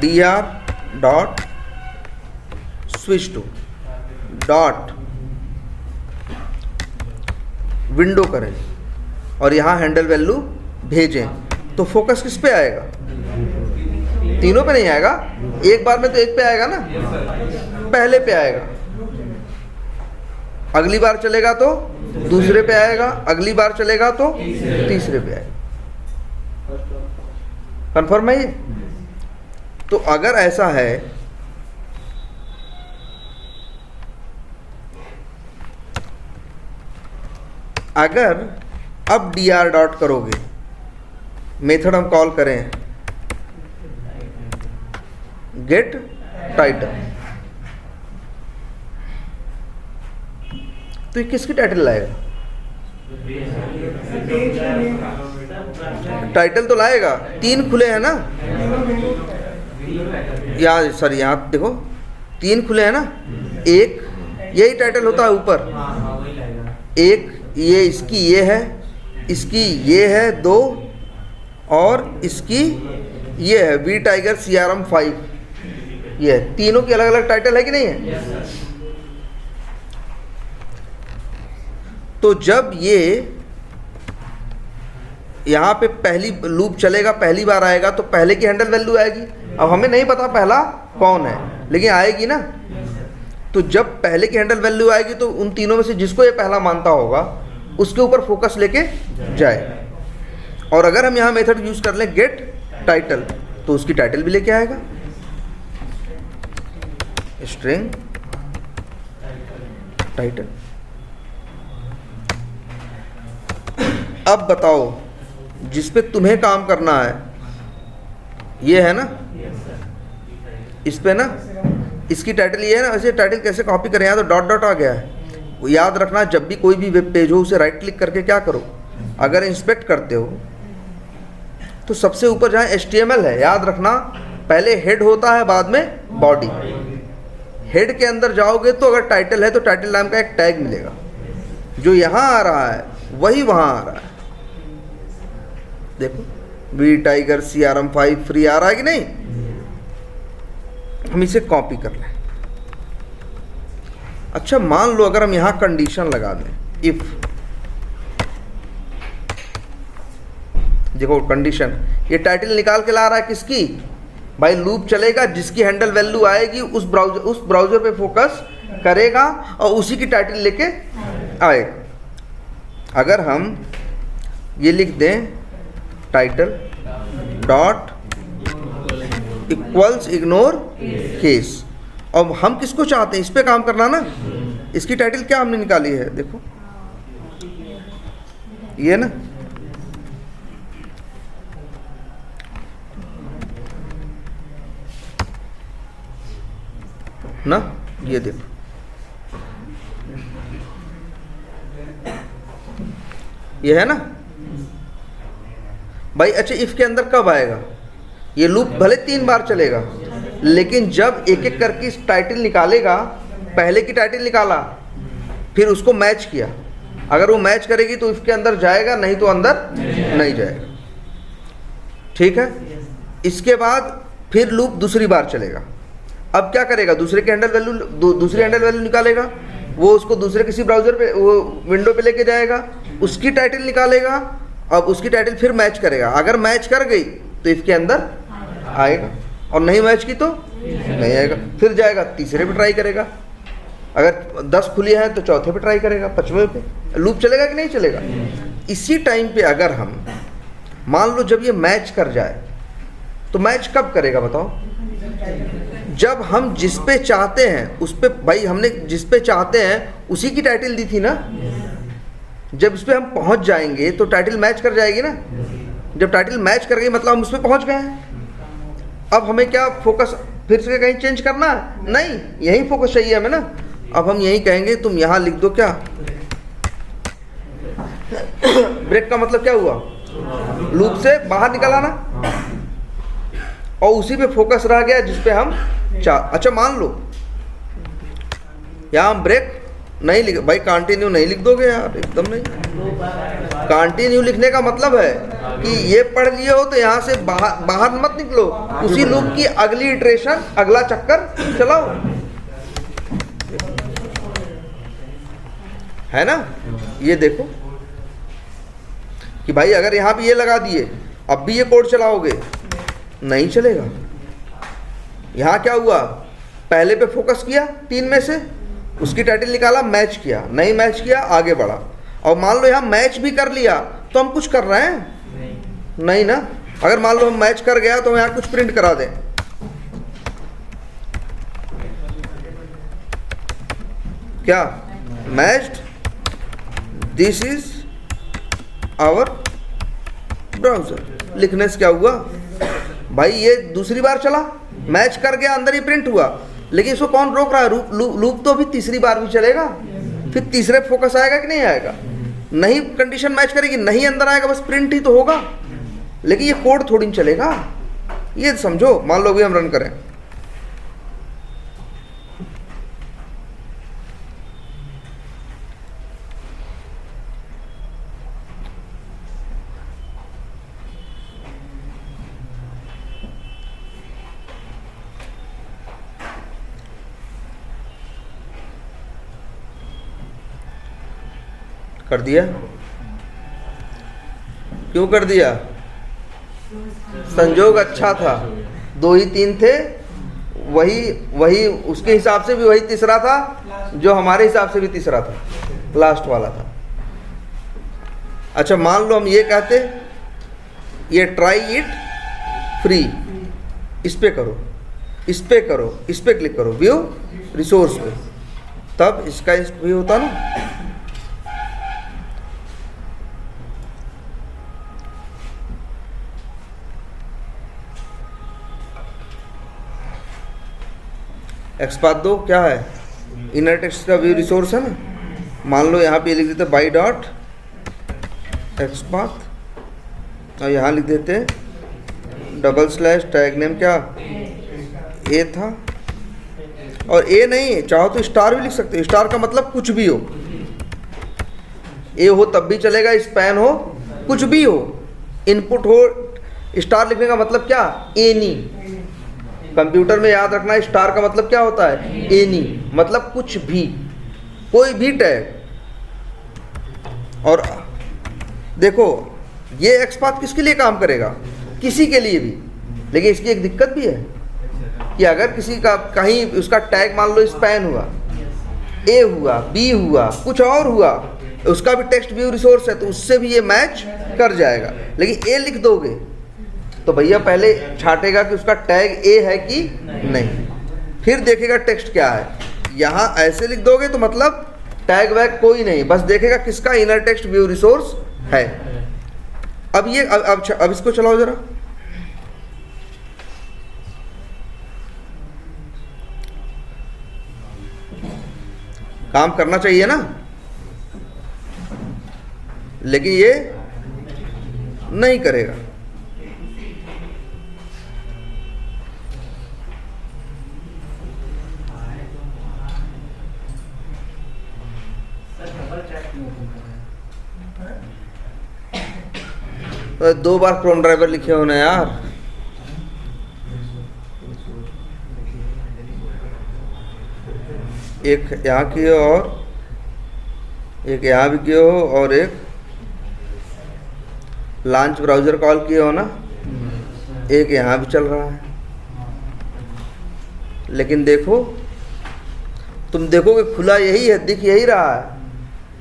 dr dot switch to dot window करें और यहाँ हैंडल वैल्यू भेजें, तो फोकस किस पे आएगा, तीनों पे नहीं आएगा, एक बार में तो एक पे आएगा ना, पहले पे आएगा, अगली बार चलेगा तो दूसरे पे आएगा, अगली बार चलेगा तो तीसरे पे आएगा। कंफर्म है ये? तो अगर ऐसा है, अगर अब dr डॉट करोगे, मेथड हम कॉल करें गेट टाइटल, तो ये किसकी टाइटल लाएगा, टाइटल तो लाएगा। 3 खुले हैं ना, यहाँ सॉरी यहाँ देखो 3 खुले हैं ना, एक यही टाइटल होता है ऊपर, एक ये इसकी ये है, इसकी ये है 2, और इसकी ये है वी टाइगर CRM 5, ये तीनों की अलग अलग टाइटल है कि नहीं है। तो जब ये यहाँ पे पहली लूप चलेगा, पहली बार आएगा, तो पहले की हैंडल वैल्यू आएगी, अब हमें नहीं पता पहला कौन है, लेकिन आएगी ना। तो जब पहले की हैंडल वैल्यू आएगी तो उन तीनों में से जिसको ये पहला मानता होगा उसके ऊपर फोकस लेके जाएगा। और अगर हम यहाँ मेथड यूज कर लें गेट टाइटल, तो उसकी टाइटल भी लेके आएगा, स्ट्रिंग टाइटल। अब बताओ जिस पे तुम्हें काम करना है ये है ना, इस पे ना, इसकी टाइटल ये है ना। वैसे टाइटल कैसे कॉपी करें, यहाँ तो डॉट डॉट आ गया है। वो याद रखना, जब भी कोई भी वेब पेज हो उसे राइट क्लिक करके क्या करो, अगर इंस्पेक्ट करते हो तो सबसे ऊपर जहाँ HTML है, याद रखना पहले हेड होता है बाद में बॉडी। हेड के अंदर जाओगे तो अगर टाइटल है तो टाइटल नाम का एक टैग मिलेगा, जो यहाँ आ रहा है वही वहाँ आ रहा है। देखो वी टाइगर CRM5 फ्री आ रहा है कि नहीं। हम इसे कॉपी कर लें। अच्छा मान लो अगर हम यहाँ कंडीशन लगा दें, इफ, देखो कंडीशन, ये टाइटल निकाल के ला रहा है किसकी, भाई लूप चलेगा, जिसकी हैंडल वैल्यू आएगी उस ब्राउजर पे फोकस करेगा और उसी की टाइटल लेके आएगा। अगर हम ये लिख दें title dot equals ignore case, और हम किसको चाहते हैं, इस पे काम करना ना। इसकी टाइटल क्या हमने निकाली है, देखो ये ना ये देखो, ये है ना भाई। अच्छा इफ के अंदर कब आएगा, ये लूप भले 3 बार चलेगा, लेकिन जब एक एक करके इस टाइटल निकालेगा, पहले की टाइटल निकाला फिर उसको मैच किया, अगर वो मैच करेगी तो इफ के अंदर जाएगा, नहीं तो अंदर नहीं जाएगा। ठीक है, इसके बाद फिर लूप दूसरी बार चलेगा। अब क्या करेगा, दूसरी हैंडल वैल्यू निकालेगा, वो उसको दूसरे किसी ब्राउजर पे, वो विंडो पे लेके जाएगा, उसकी टाइटल निकालेगा, अब उसकी टाइटल फिर मैच करेगा। अगर मैच कर गई तो इसके अंदर आएगा, और नहीं मैच की तो नहीं आएगा। फिर जाएगा तीसरे पे ट्राई करेगा, अगर 10 खुली है तो चौथे पे ट्राई करेगा, 5वें पे। लूप चलेगा कि नहीं चलेगा। इसी टाइम पे अगर हम मान लो जब ये मैच कर जाए, तो मैच कब करेगा बताओ, जब हम जिस पे चाहते हैं उस पे, भाई हमने जिस पे चाहते हैं उसी की टाइटल दी थी ना। जब इस पे हम पहुंच जाएंगे तो टाइटल मैच कर जाएगी ना। जब टाइटल मैच कर गई मतलब हम उस पे पहुंच गए हैं। अब हमें क्या फोकस फिर से कहीं चेंज करना है, नहीं, यही फोकस चाहिए हमें ना। अब हम यही कहेंगे, तुम यहाँ लिख दो क्या, ब्रेक का मतलब क्या हुआ, लूप से बाहर निकल आना, और उसी पे फोकस रह गया जिस पे हम अच्छा मान लो यहाँ हम ब्रेक नहीं लिख, भाई कंटिन्यू नहीं लिख दोगे यार, एकदम नहीं। कंटिन्यू लिखने का मतलब है कि ये पढ़ लिए हो तो यहाँ से बाहर मत निकलो, उसी लूप की अगली इटरेशन, अगला चक्कर चलाओ, है ना। ये देखो कि भाई अगर यहाँ पे ये लगा दिए, अब भी ये कोड चलाओगे नहीं चलेगा। यहाँ क्या हुआ, पहले पे फोकस किया 3 में से, उसकी टाइटल निकाला, मैच किया, नहीं मैच किया, आगे बढ़ा। और मान लो यहाँ मैच भी कर लिया तो हम कुछ कर रहे हैं नहीं ना। अगर मान लो हम मैच कर गया तो यहाँ कुछ प्रिंट करा दें, क्या matched, this is our browser. लिखने से क्या हुआ भाई, ये दूसरी बार चला, मैच कर गया, अंदर ही प्रिंट हुआ, लेकिन इसको कौन रोक रहा है, लूप तो अभी तीसरी बार भी चलेगा, फिर तीसरे फोकस आएगा कि नहीं आएगा, नहीं कंडीशन मैच करेगी, नहीं अंदर आएगा, बस प्रिंट ही तो होगा, लेकिन ये कोड थोड़ी नहीं चलेगा। ये समझो, मान लो भी हम रन करें, कर दिया, क्यों कर दिया, संजोग अच्छा था, 2 ही 3 थे, वही उसके हिसाब से भी वही तीसरा था जो हमारे हिसाब से भी तीसरा था, लास्ट वाला था। अच्छा मान लो हम ये कहते ये ट्राई इट फ्री, इस पे करो, इस पे करो, इस पे क्लिक करो, व्यू रिसोर्स पे, तब इसका इस भी होता ना। एक्सपाथ 2 क्या है, इनर टेक्स्ट का व्यू रिसोर्स है ना। मान लो यहाँ पे लिख देते बाई डॉट एक्सपाथ और यहाँ लिख देते डबल स्लैश टैग नेम क्या ए था, और ए नहीं चाहो तो स्टार भी लिख सकते हो। स्टार का मतलब कुछ भी हो, ए हो तब भी चलेगा, स्पैन हो, कुछ भी हो, इनपुट हो। स्टार लिखने का मतलब क्या, एनी। कंप्यूटर में याद रखना स्टार का मतलब क्या होता है, एनी, मतलब कुछ भी, कोई भी टैग। और देखो ये एक्सपाथ किसके लिए काम करेगा, किसी के लिए भी, लेकिन इसकी एक दिक्कत भी है कि अगर किसी का कहीं उसका टैग मान लो स्पैन हुआ, ए हुआ, बी हुआ, कुछ और हुआ, उसका भी टेक्स्ट व्यू रिसोर्स है तो उससे भी ये मैच कर जाएगा। लेकिन ए लिख दोगे तो भैया पहले छांटेगा कि उसका टैग ए है कि नहीं, फिर देखेगा टेक्स्ट क्या है। यहाँ ऐसे लिख दोगे तो मतलब टैग वैग कोई नहीं, बस देखेगा किसका इनर टेक्स्ट व्यू रिसोर्स है। अब ये अब इसको चलाओ जरा, काम करना चाहिए ना, लेकिन ये नहीं करेगा। तो 2 बार क्रोम ड्राइवर लिखे होने यार। एक यहाँ की हो और एक यहाँ भी किए हो और एक लॉन्च ब्राउज़र कॉल किए हो ना, एक यहाँ भी चल रहा है। लेकिन देखो तुम देखोगे खुला यही है, दिख यही रहा है,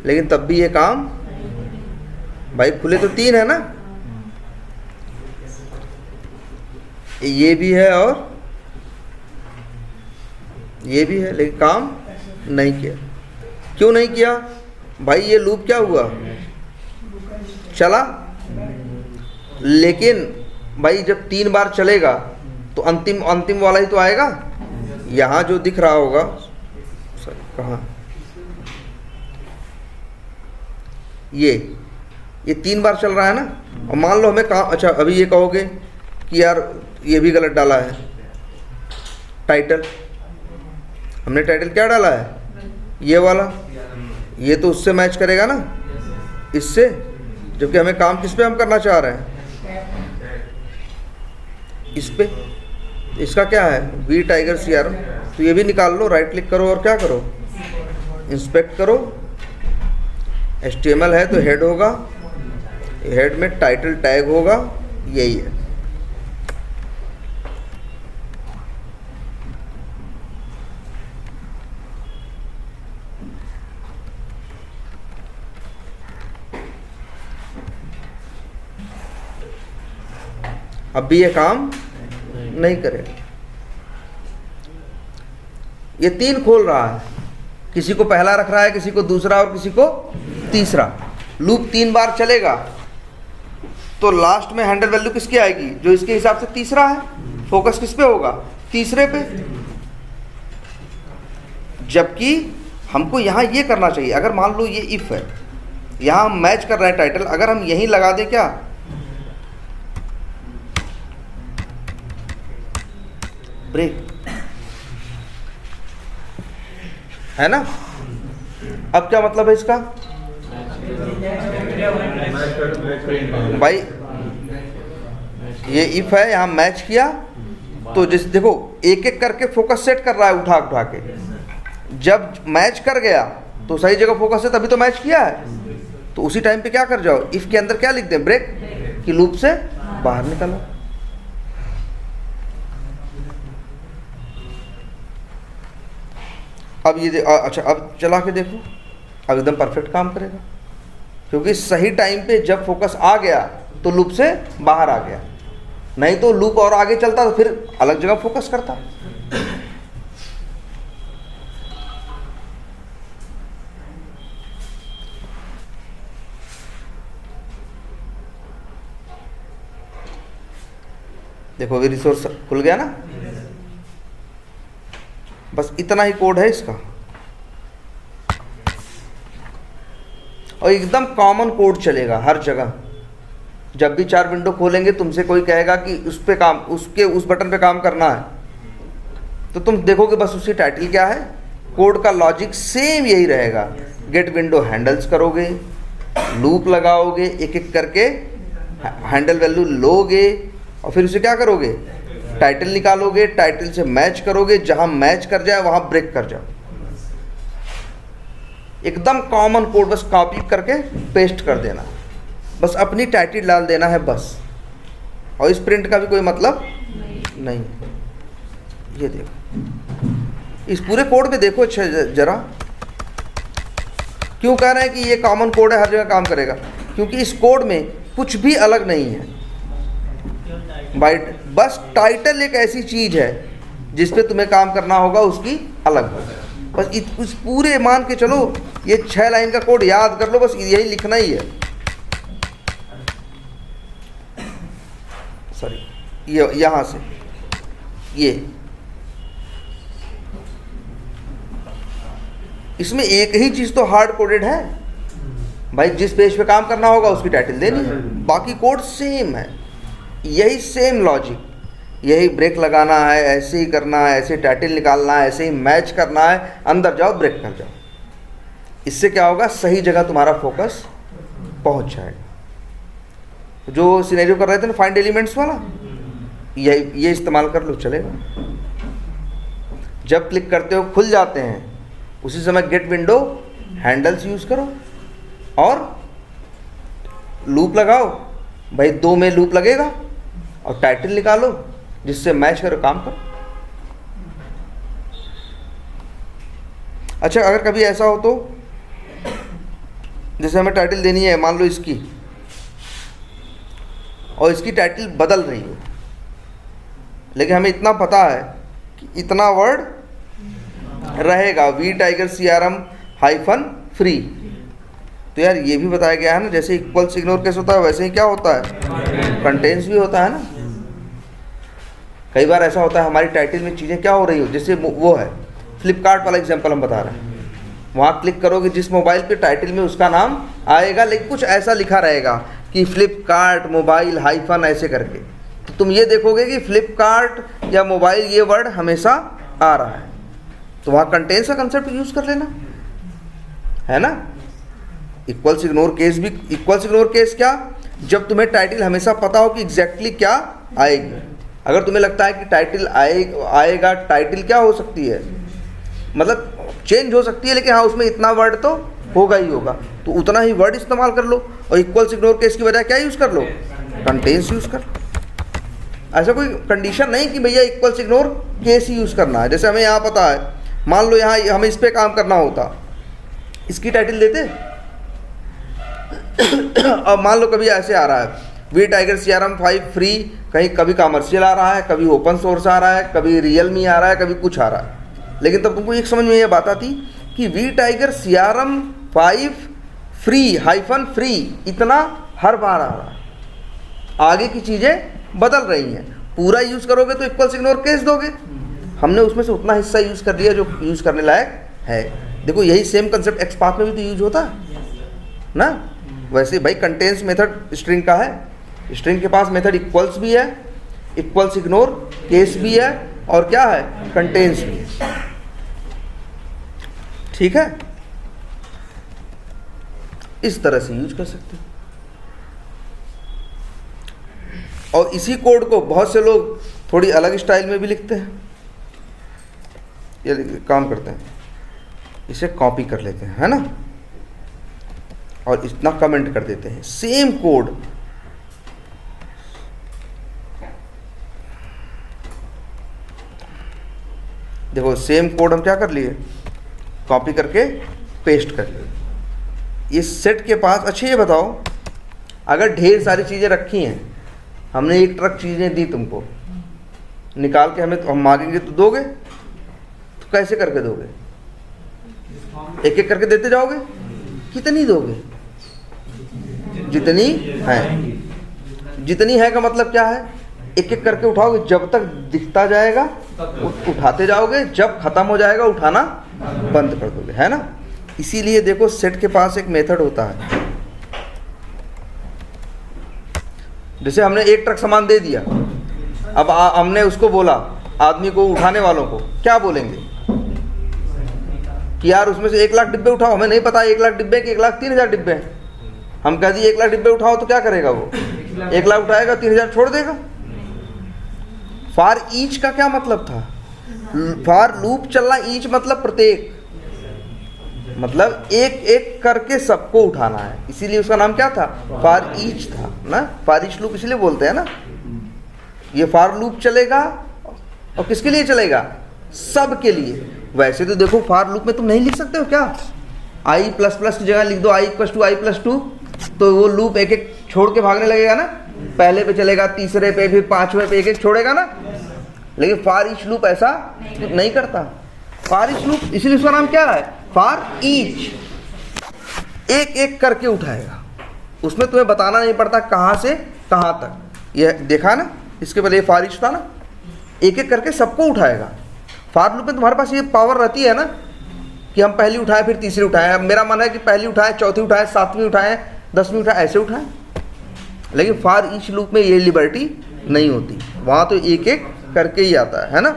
लेकिन तब भी ये काम, भाई खुले तो 3 है ना, ये भी है और ये भी है, लेकिन काम नहीं किया। क्यों नहीं किया भाई, ये लूप क्या हुआ, चला, लेकिन भाई जब 3 बार चलेगा तो अंतिम वाला ही तो आएगा। यहाँ जो दिख रहा होगा कहाँ, ये 3 बार चल रहा है ना। और मान लो हमें काम, अच्छा अभी ये कहोगे कि यार ये भी गलत डाला है, टाइटल हमने टाइटल क्या डाला है, ये वाला, ये तो उससे मैच करेगा ना, इससे, जबकि हमें काम किस पे हम करना चाह रहे हैं, इस पे। इसका क्या है, वी टाइगर CRM, तो ये भी निकाल लो, राइट क्लिक करो और क्या करो, इंस्पेक्ट करो। HTML है तो हेड होगा, हेड में टाइटल टैग होगा, यही है। अब भी ये काम नहीं करेगा। ये 3 खोल रहा है, किसी को पहला रख रहा है, किसी को दूसरा और किसी को तीसरा। लूप 3 बार चलेगा तो लास्ट में हैंडल वैल्यू किसकी आएगी, जो इसके हिसाब से तीसरा है। फोकस किस पे होगा, तीसरे पे। जबकि हमको यहाँ ये करना चाहिए, अगर मान लो ये इफ है, यहाँ हम मैच कर रहे हैं टाइटल, अगर हम यहीं लगा दें क्या, ब्रेक, है ना। अब क्या मतलब है इसका, भाई ये इफ है, यहाँ मैच किया तो जैसे देखो एक एक करके फोकस सेट कर रहा है उठा उठा के। जब मैच कर गया तो सही जगह फोकस है, तभी तो मैच किया है। तो उसी टाइम पे क्या कर जाओ, इफ के अंदर क्या लिख दें, ब्रेक, कि लूप से बाहर निकलो। अब ये अच्छा, अब चला के देखो, अब एकदम परफेक्ट काम करेगा, क्योंकि सही टाइम पे जब फोकस आ गया तो लूप से बाहर आ गया, नहीं तो लूप और आगे चलता तो फिर अलग जगह फोकस करता। देखो अभी रिसोर्स खुल गया ना, बस इतना ही कोड है इसका, और एकदम कॉमन कोड चलेगा हर जगह। जब भी 4 विंडो खोलेंगे तुमसे कोई कहेगा कि उस पे काम, उसके उस बटन पे काम करना है, तो तुम देखोगे बस उसकी टाइटल क्या है, कोड का लॉजिक सेम यही रहेगा। गेट विंडो हैंडल्स करोगे, लूप लगाओगे, एक एक करके हैंडल वैल्यू लोगे, और फिर उसे क्या करोगे, टाइटल निकालोगे, टाइटल से मैच करोगे, जहां मैच कर जाए वहां ब्रेक कर जाओ। एकदम कॉमन कोड, बस कॉपी करके पेस्ट कर देना, बस अपनी टाइटल डाल देना है बस, और इस प्रिंट का भी कोई मतलब नहीं। ये देखो इस पूरे कोड में देखो अच्छा जरा, क्यों कह रहे हैं कि ये कॉमन कोड है, हर जगह काम करेगा, क्योंकि इस कोड में कुछ भी अलग नहीं है। बस टाइटल एक ऐसी चीज है जिस पे तुम्हें काम करना होगा, उसकी अलग होगा। बस इस पूरे मान के चलो, ये 6 लाइन का कोड याद कर लो, बस यही लिखना ही है। सॉरी, ये यहां से ये, इसमें एक ही चीज तो हार्ड कोडेड है भाई, जिस पेज पे काम करना होगा उसकी टाइटल देनी है, बाकी कोड सेम है, यही सेम लॉजिक, यही ब्रेक लगाना है, ऐसे ही करना है, ऐसे टाइटल निकालना है, ऐसे ही मैच करना है, अंदर जाओ ब्रेक कर जाओ। इससे क्या होगा, सही जगह तुम्हारा फोकस पहुंच जाएगा। जो सिनेरियो कर रहे थे ना फाइंड एलिमेंट्स वाला, ये इस्तेमाल कर लो, चलेगा। जब क्लिक करते हो खुल जाते हैं, उसी समय गेट विंडो हैंडल्स यूज करो और लूप लगाओ भाई, 2 में लूप लगेगा, और टाइटल निकालो जिससे मैच करो, काम करो। अच्छा, अगर कभी ऐसा हो तो, जैसे हमें टाइटल देनी है मान लो इसकी, और इसकी टाइटल बदल रही हो, लेकिन हमें इतना पता है कि इतना वर्ड रहेगा, वी टाइगर CRM -फ्री, तो यार ये भी बताया गया है ना, जैसे इक्वल्स इग्नोर केस होता है वैसे ही क्या होता है, कंटेंट्स भी होता है ना। कई बार ऐसा होता है हमारी टाइटल में चीज़ें क्या हो रही हो, जैसे वो है फ्लिपकार्ट वाला एग्जांपल हम बता रहे हैं, वहाँ क्लिक करोगे जिस मोबाइल पे, टाइटल में उसका नाम आएगा, लेकिन कुछ ऐसा लिखा रहेगा कि फ्लिपकार्ट मोबाइल - ऐसे करके, तो तुम ये देखोगे कि फ्लिपकार्ट या मोबाइल ये वर्ड हमेशा आ रहा है, तो वहाँ कंटेंट्स का कंसेप्ट यूज कर लेना है ना। इक्वल्स इग्नोर केस भी, इक्वल्स इग्नोर केस क्या, जब तुम्हें टाइटल हमेशा पता हो कि एग्जैक्टली क्या आएगी। अगर तुम्हें लगता है कि टाइटल आएगा, टाइटल क्या हो सकती है, मतलब चेंज हो सकती है, लेकिन हाँ उसमें इतना वर्ड तो होगा ही होगा, तो उतना ही वर्ड इस्तेमाल कर लो, और इक्वल्स इग्नोर केस की बजाय क्या यूज़ कर लो, कंटेंट्स यूज़ कर लो। ऐसा कोई कंडीशन नहीं कि भैया इक्वल्स इग्नोर केस ही यूज़ करना है। जैसे हमें यहाँ पता है, मान लो यहाँ हमें इस पर काम करना होता, इसकी टाइटल देते अब मान लो कभी ऐसे आ रहा है, वी टाइगर CRM फ्री, कहीं कभी कमर्शियल आ रहा है, कभी ओपन सोर्स आ रहा है, कभी रियलमी आ रहा है, कभी कुछ आ रहा है, लेकिन तब तुमको एक समझ में ये बात आती कि vTiger CRM free -free इतना हर बार आ रहा है, आगे की चीज़ें बदल रही हैं। पूरा यूज़ करोगे तो इक्वल्स इग्नोर केस दोगे, हमने उसमें से उतना हिस्सा यूज़ कर दिया जो यूज़ करने लायक है। देखो यही सेम कंसेप्ट एक्सपाथ में भी तो यूज होता है ना। वैसे भाई कंटेंट्स मेथड स्ट्रिंग का है, स्ट्रिंग के पास मेथड इक्वल्स भी है, इक्वल्स इग्नोर केस भी है, और क्या है, कंटेंट्स भी है। ठीक है, इस तरह से यूज कर सकते हैं। और इसी कोड को बहुत से लोग थोड़ी अलग स्टाइल में भी लिखते हैं। ये काम करते हैं, इसे कॉपी कर लेते हैं, है ना, और इतना कमेंट कर देते हैं सेम कोड। देखो सेम कोड हम क्या कर लिए, कॉपी करके पेस्ट कर लो। इस सेट के पास, अच्छा ये बताओ, अगर ढेर सारी चीज़ें रखी हैं, हमने एक ट्रक चीज़ें दी तुमको, निकाल के हम मांगेंगे तो दोगे? तो कैसे करके दोगे? एक एक करके देते जाओगे? कितनी दोगे? जितनी है। जितनी है का मतलब क्या है? एक एक करके उठाओगे, जब तक दिखता जाएगा उठाते जाओगे, जब खत्म हो जाएगा उठाना बंद कर दोगे, है ना। इसीलिए देखो सेट के पास एक मेथड होता है। जैसे हमने एक ट्रक सामान दे दिया, अब हमने उसको बोला, आदमी को, उठाने वालों को क्या बोलेंगे कि यार उसमें से 1 लाख डिब्बे उठाओ। हमें नहीं पता 1 लाख डिब्बे कि 1,03,000 डिब्बे हैं। हम कह दिए 1 लाख डिब्बे उठाओ, तो क्या करेगा वो? 1 लाख उठाएगा, 3,000 छोड़ देगा। फॉर ईच का क्या मतलब था? फॉर लूप चलना, ईच मतलब प्रत्येक, मतलब एक एक करके सबको उठाना है। इसीलिए उसका नाम क्या था? फॉर ईच था ना। फॉर ईच लूप इसलिए बोलते हैं ना। ये फॉर लूप चलेगा और किसके लिए चलेगा? सब के लिए। वैसे तो देखो फॉर लूप में तुम नहीं लिख सकते हो क्या? i प्लस प्लस की जगह लिख दो i = i+2, तो वो लूप एक एक छोड़ के भागने लगेगा ना। पहले पे चलेगा, तीसरे पे, फिर 5वें पे एक एक छोड़ेगा ना। लेकिन फॉर ईच लूप ऐसा नहीं करता। फॉर ईच लूप इसलिए उसका नाम क्या है? For each. एक एक करके उठाएगा, उसमें तुम्हें बताना नहीं पड़ता कहाँ से कहाँ तक। ये देखा ना, इसके पहले फॉर ईच था ना, एक एक करके सबको उठाएगा। फॉर लूप में तुम्हारे पास ये पावर रहती है ना कि हम पहली उठाएं, फिर तीसरी उठाएं। अब मेरा मन है कि पहली उठाएं, चौथी उठाएं, 7वीं उठाएं, 10वीं उठाएं, ऐसे उठाएं। लेकिन फॉर ईच लूप में ये लिबर्टी नहीं होती, वहाँ तो एक एक करके ही आता है ना।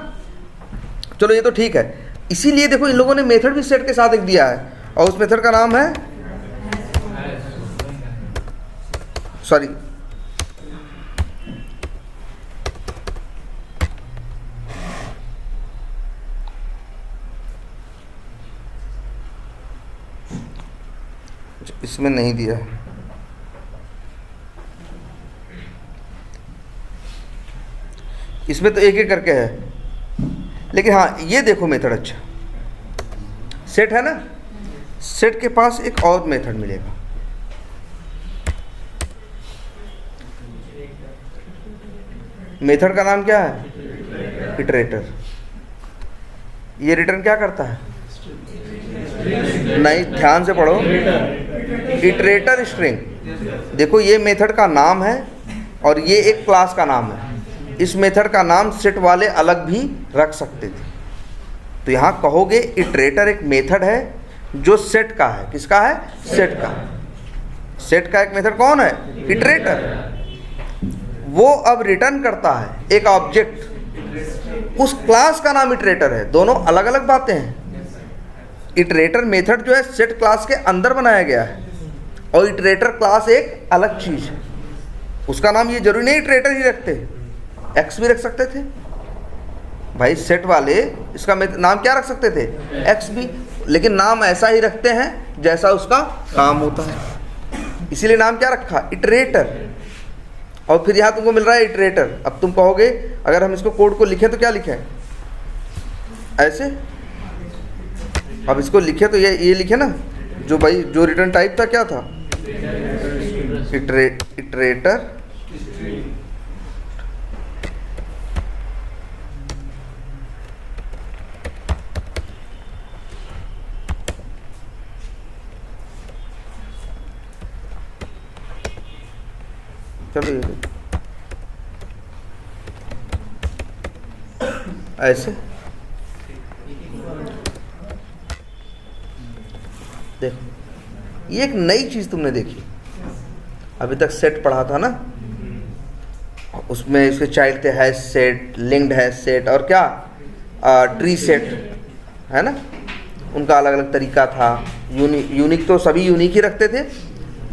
चलो ये तो ठीक है। इसीलिए देखो इन लोगों ने मेथड भी सेट के साथ एक दिया है, और उस मेथड का नाम है, सॉरी, इसमें नहीं दिया है। इसमें तो एक एक करके है, लेकिन हाँ ये देखो मेथड, अच्छा सेट है ना। सेट के पास एक और मेथड मिलेगा, मेथड का नाम क्या है? इटरेटर। ये रिटर्न क्या करता है? नहीं, ध्यान से पढ़ो। इटरेटर स्ट्रिंग, देखो ये मेथड का नाम है और ये एक क्लास का नाम है। इस मेथड का नाम सेट वाले अलग भी रख सकते थे। तो यहाँ कहोगे इटरेटर एक मेथड है जो सेट का है। किसका है? सेट का। सेट का एक मेथड कौन है? इटरेटर। वो अब रिटर्न करता है एक ऑब्जेक्ट, उस क्लास का नाम इटरेटर है। दोनों अलग अलग बातें हैं। इटरेटर मेथड जो है सेट क्लास के अंदर बनाया गया है, और इटरेटर क्लास एक अलग चीज़ है। उसका नाम ये जरूरी नहीं इटरेटर ही रखते, एक्स भी रख सकते थे भाई। सेट वाले इसका नाम क्या रख सकते थे? एक्स भी, लेकिन नाम ऐसा ही रखते हैं जैसा उसका काम होता है। इसीलिए नाम क्या रखा? इटरेटर। और फिर यहाँ तुमको मिल रहा है इटरेटर। अब तुम कहोगे अगर हम इसको कोड को लिखें तो क्या लिखें? ऐसे। अब इसको लिखे तो ये लिखे ना, जो भाई जो रिटर्न टाइप था क्या था? इटरेटर। चलो ये ऐसे देखो, ये एक नई चीज तुमने देखी। अभी तक सेट पढ़ा था ना, उसमें इसके चाइल्ड थे hash set, linked hash set, और क्या ट्री सेट है ना। उनका अलग अलग तरीका था। यूनिक तो सभी यूनिक ही रखते थे,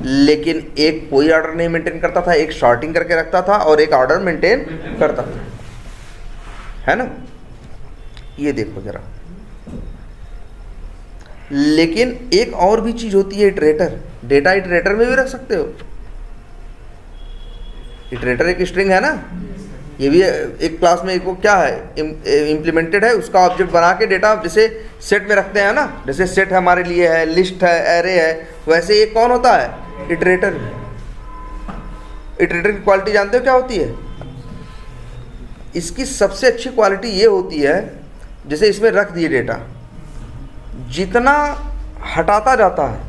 लेकिन एक कोई ऑर्डर नहीं मेंटेन करता था, एक शॉर्टिंग करके रखता था और एक ऑर्डर मेंटेन करता था, है ना। ये देखो जरा। लेकिन एक और भी चीज होती है इटरेटर। डेटा इटरेटर में भी रख सकते हो। इटरेटर एक स्ट्रिंग है ना, ये भी एक क्लास में को क्या है इम्प्लीमेंटेड है, उसका ऑब्जेक्ट बना के डेटा जैसे सेट में रखते हैं ना, जैसे सेट हमारे लिए है, लिस्ट है, एरे है, वैसे ये कौन होता है? इटरेटर। इटरेटर की क्वालिटी जानते हो क्या होती है? इसकी सबसे अच्छी क्वालिटी ये होती है, जैसे इसमें रख दिए डेटा, जितना हटाता जाता है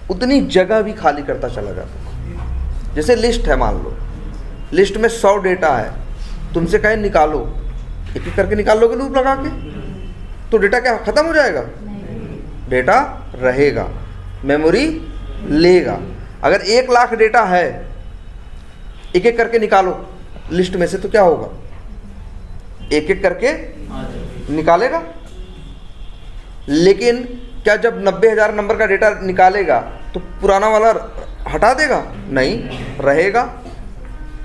उतनी जगह भी खाली करता चला जाता है। जैसे लिस्ट है, मान लो लिस्ट में 100 डेटा है, तुमसे कहें निकालो, एक एक करके निकाल लोगे लूप लगा के, तो डेटा क्या खत्म हो जाएगा? डेटा रहेगा, मेमोरी लेगा। अगर 1 लाख डेटा है, एक एक करके निकालो लिस्ट में से, तो क्या होगा? एक एक करके निकालेगा। लेकिन क्या जब 90,000 नंबर का डेटा निकालेगा तो पुराना वाला हटा देगा? नहीं, रहेगा।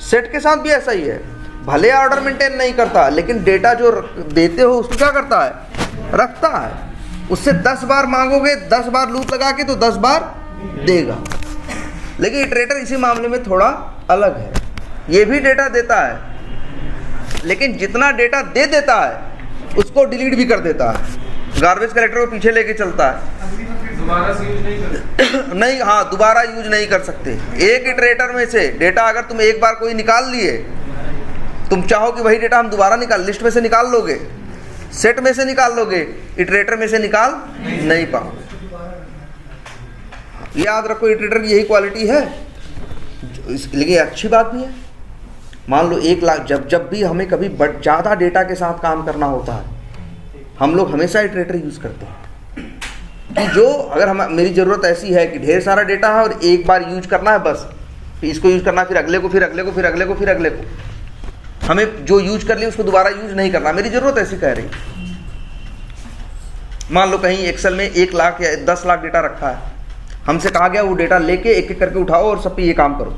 सेट के साथ भी ऐसा ही है, भले ऑर्डर मेंटेन नहीं करता, लेकिन डेटा जो देते हो उसको क्या करता है? रखता है। उससे 10 बार मांगोगे, 10 बार लूप लगा के, तो 10 बार देगा। लेकिन इटरेटर इसी मामले में थोड़ा अलग है, ये भी डेटा देता है, लेकिन जितना डेटा दे देता है उसको डिलीट भी कर देता है, गार्बेज कलेक्टर को पीछे लेके चलता है। दोबारा से यूज नहीं कर नहीं, हाँ, दोबारा यूज नहीं कर सकते। एक इटरेटर में से डेटा अगर तुम एक बार कोई निकाल लिए, तुम चाहो कि वही डेटा हम दोबारा निकाल, लिस्ट में से निकाल लोगे, सेट में से निकाल लोगे, इटरेटर में से निकाल नहीं पाओगे। याद रखो, इटरेटर की यही क्वालिटी है, लेकिन अच्छी बात भी है। मान लो 1 लाख, जब भी हमें कभी ज़्यादा डेटा के साथ काम करना होता है, हम लोग हमेशा इटरेटर यूज़ करते हैं कि जो अगर मेरी ज़रूरत ऐसी है कि ढेर सारा डेटा है और एक बार यूज करना है बस, फिर इसको यूज करना, फिर अगले को, फिर अगले को, फिर अगले को, फिर अगले को, हमें जो यूज कर लिया उसको दोबारा यूज नहीं करना, मेरी ज़रूरत ऐसी कह रही। मान लो कहीं एक्सेल में 1 लाख या 10 लाख डेटा रखा है, हमसे कहा गया वो डेटा लेके एक एक करके उठाओ और सब पे ये काम करो।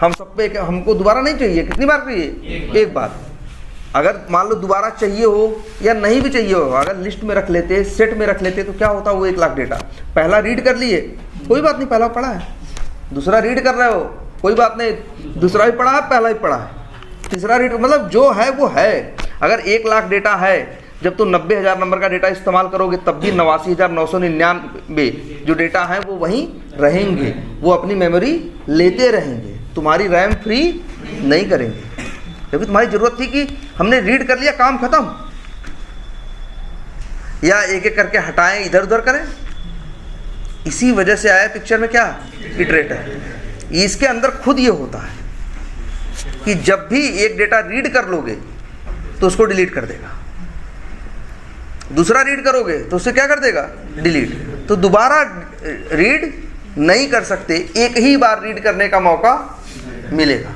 हम सब पे हमको दोबारा नहीं चाहिए, कितनी बार चाहिए? एक बार। अगर मान लो दोबारा चाहिए हो या नहीं भी चाहिए हो, अगर लिस्ट में रख लेते, सेट में रख लेते, तो क्या होता? वो 1 लाख डेटा पहला रीड कर लिए, कोई बात नहीं, पहला पढ़ा है। दूसरा रीड कर रहे हो, कोई बात नहीं, दूसरा भी पढ़ा है, पहला भी पढ़ा है, तीसरा रीड, मतलब जो है वो है। अगर 1 लाख डेटा है, जब तुम 90,000 नंबर का डेटा इस्तेमाल करोगे, तब भी 89,999 जो डेटा है वो वहीं रहेंगे, वो अपनी मेमोरी लेते रहेंगे, तुम्हारी रैम फ्री नहीं करेंगे। जबकि तुम्हारी जरूरत थी कि हमने रीड कर लिया, काम खत्म, या एक एक करके हटाएं, इधर उधर करें। इसी वजह से आया पिक्चर में क्या? इटरेटर। इसके अंदर खुद ये होता है कि जब भी एक डेटा रीड कर लोगे तो उसको डिलीट कर देगा, दूसरा रीड करोगे तो उससे क्या कर देगा? डिलीट। तो दोबारा रीड नहीं कर सकते, एक ही बार रीड करने का मौका मिलेगा।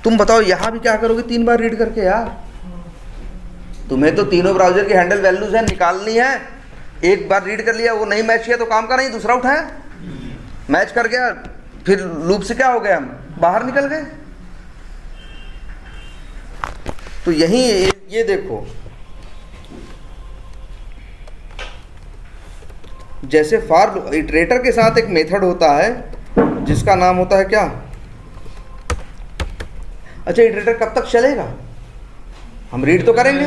तुम बताओ यहां भी क्या करोगे 3 बार रीड करके? यार तुम्हें तो तीनों ब्राउजर की हैंडल वैल्यूज है, निकालनी है। एक बार रीड कर लिया, वो नहीं मैच किया तो काम का नहीं, दूसरा उठाया, मैच कर गया, फिर लूप से क्या हो गया? हम बाहर निकल गए। तो यही ये देखो, जैसे फॉर इटरेटर के साथ एक मेथड होता है जिसका नाम होता है क्या? अच्छा, इटरेटर कब तक चलेगा? हम रीड तो करेंगे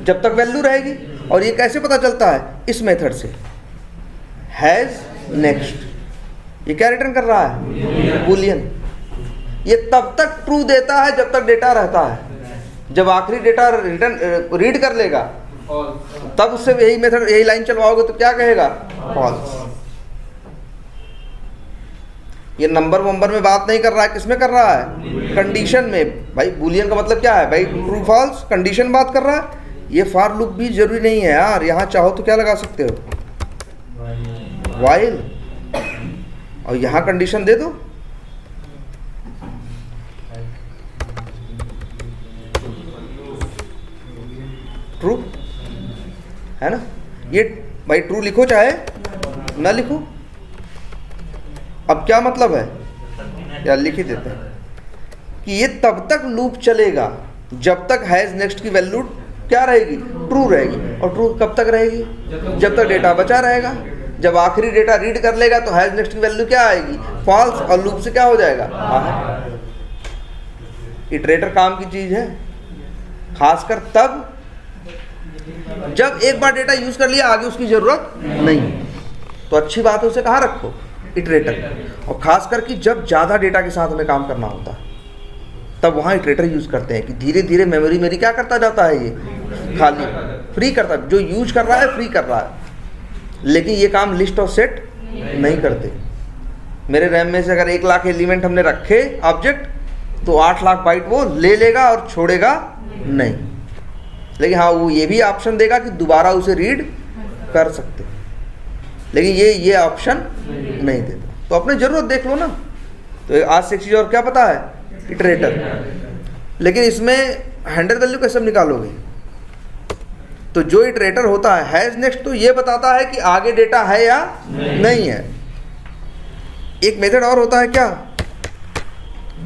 जब तक वैल्यू रहेगी। और ये कैसे पता चलता है? इस मेथड से, हैज नेक्स्ट। ये क्या रिटर्न कर रहा है? बूलियन। ये तब तक ट्रू देता है जब तक डेटा रहता है। जब आखिरी डेटा रिटर्न रीड कर लेगा तब उससे यही मेथड, यही लाइन चलवाओगे तो क्या कहेगा? फॉल्स। ये नंबर वंबर में बात नहीं कर रहा है, किसमें कर रहा है? कंडीशन में। भाई बूलियन का मतलब क्या है? भाई ट्रू फॉल्स, कंडीशन बात कर रहा है। ये फॉर लूप भी जरूरी नहीं है यार, यहाँ चाहो तो क्या लगा सकते हो? व्हाइल। और यहाँ कंडीशन दे दो, ट्रू, है ना? ये भाई ट्रू लिखो चाहे ना लिखो। अब क्या मतलब है? यार लिख ही देते हैं कि ये तब तक लूप चलेगा जब तक हैज नेक्स्ट की वैल्यू क्या रहेगी? ट्रू रहेगी। और ट्रू कब तक रहेगी? जब तक डेटा बचा रहेगा। जब आखिरी डेटा रीड कर लेगा तो हैज नेक्स्ट की वैल्यू क्या आएगी? फॉल्स। और लूप से क्या हो जाएगा? इटरेटर काम की चीज़ है, खासकर तब जब एक बार डेटा यूज़ कर लिया, आगे उसकी ज़रूरत नहीं है। तो अच्छी बात है, उसे कहाँ रखो, इटरेटर। और ख़ास करके जब ज़्यादा डेटा के साथ हमें काम करना होता है, तब वहाँ इटरेटर यूज़ करते हैं कि धीरे धीरे मेमोरी मेरी क्या करता जाता है, ये खाली फ्री करता, जो यूज कर रहा है फ्री कर रहा है। लेकिन ये काम लिस्ट और सेट नहीं करते। मेरे रैम में से अगर 1 लाख एलिमेंट हमने रखे ऑब्जेक्ट, तो 8 लाख बाइट वो ले लेगा और छोड़ेगा नहीं। लेकिन हाँ, वो ये भी ऑप्शन देगा कि दोबारा उसे रीड कर सकते, लेकिन ये ऑप्शन नहीं देता। तो अपने ज़रूरत देख लो ना। तो आज से एक चीज़ और क्या पता है, इटरेटर। लेकिन इसमें हैंडल वैल्यू कैसे निकालोगे? तो जो इटरेटर होता है हैज़ नेक्स्ट, तो ये बताता है कि आगे डेटा है या नहीं है। एक मेथड और होता है क्या,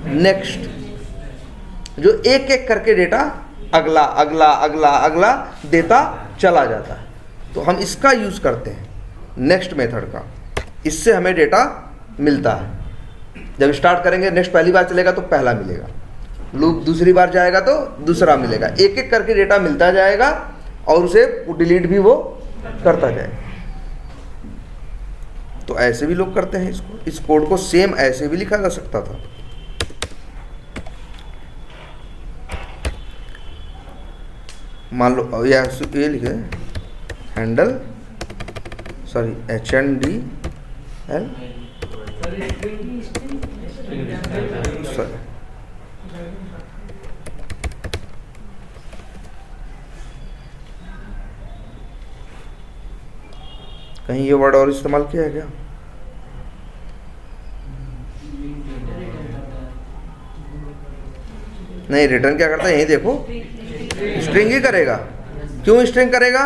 नेक्स्ट, जो एक एक करके डेटा अगला अगला अगला अगला देता चला जाता है। तो हम इसका यूज़ करते हैं, नेक्स्ट मेथड का। इससे हमें डेटा मिलता है। जब स्टार्ट करेंगे, नेक्स्ट पहली बार चलेगा तो पहला मिलेगा, लूप दूसरी बार जाएगा तो दूसरा मिलेगा, एक एक करके डेटा मिलता जाएगा और उसे डिलीट भी वो करता जाएगा। तो ऐसे भी लोग करते हैं इसको। इस कोड को सेम ऐसे भी लिखा जा सकता था। मान लो ये लिखे हैंडल, सॉरी HNDL, सॉरी कहीं ये वर्ड और इस्तेमाल किया है क्या? नहीं, रिटर्न क्या करता है, यही देखो, स्ट्रिंग ही करेगा। क्यों स्ट्रिंग करेगा?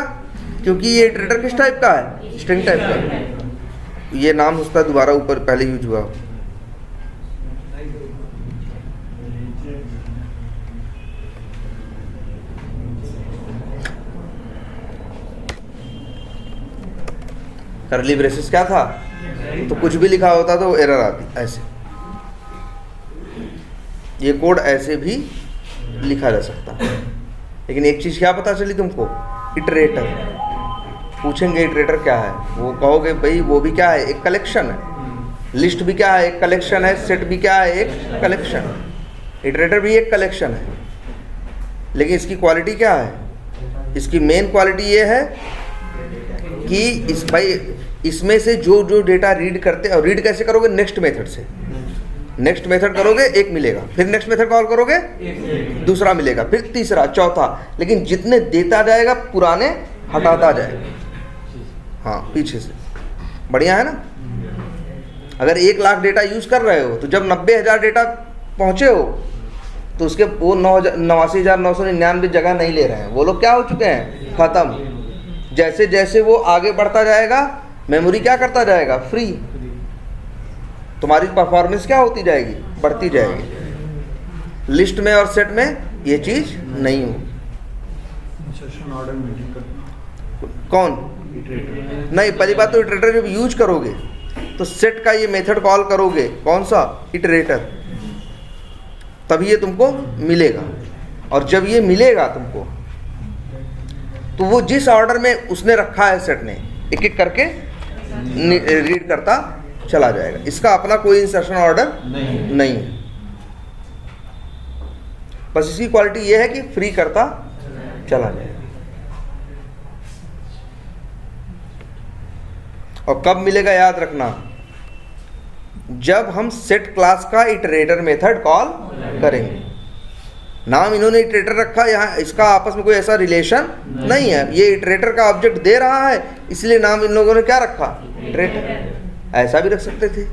क्योंकि ये इटरेटर किस टाइप का है, स्ट्रिंग टाइप का है। ये नाम उसका दोबारा ऊपर पहले यूज हुआ। करली ब्रेसेस क्या था, तो कुछ भी लिखा होता तो एरर आती। ऐसे ये कोड ऐसे भी लिखा जा सकता है। लेकिन एक चीज़ क्या पता चली तुमको, इटरेटर। पूछेंगे इटरेटर क्या है, वो कहोगे भाई वो भी क्या है, एक कलेक्शन है। लिस्ट भी क्या है, एक कलेक्शन है। सेट भी क्या है, एक कलेक्शन है। इटरेटर भी एक कलेक्शन है। लेकिन इसकी क्वालिटी क्या है, इसकी मेन क्वालिटी ये है कि इसमें से जो जो डेटा रीड करते, और रीड कैसे करोगे, नेक्स्ट मेथड से। नेक्स्ट मेथड करोगे, एक मिलेगा, फिर नेक्स्ट मेथड कॉल करोगे, दूसरा मिलेगा, फिर तीसरा, चौथा। लेकिन जितने देता जाएगा पुराने हटाता जाएगा। हाँ, पीछे से। बढ़िया है ना। अगर 1 लाख डेटा यूज कर रहे हो, तो जब 90,000 डेटा पहुंचे हो, तो उसके वो 89,999 जगह नहीं ले रहे हैं। वो लोग क्या हो चुके हैं, खत्म। जैसे जैसे वो आगे बढ़ता जाएगा, मेमोरी क्या करता जाएगा, फ्री। तुम्हारी परफॉर्मेंस क्या होती जाएगी, बढ़ती जाएगी। लिस्ट में और सेट में ये चीज नहीं हो। कौन, नहीं, पहली बात तो इटरेटर जब यूज करोगे तो सेट का ये मेथड कॉल करोगे, कौन सा, इटरेटर, तभी ये तुमको मिलेगा। और जब ये मिलेगा तुमको, तो वो जिस ऑर्डर में उसने रखा है सेट ने, एक एक करके रीड करता चला जाएगा। इसका अपना कोई इंसर्शन ऑर्डर नहीं है। बस इसकी क्वालिटी ये है कि फ्री करता चला जाएगा। और कब मिलेगा याद रखना, जब हम सेट क्लास का इटरेटर मेथड कॉल करेंगे। नाम इन्होंने इटरेटर रखा, यहाँ इसका आपस में कोई ऐसा रिलेशन नहीं है। ये इटरेटर का ऑब्जेक्ट दे रहा है, इसलिए नाम इन लोगों ने क्या रखा, इटरेटर। ऐसा भी रख सकते थे,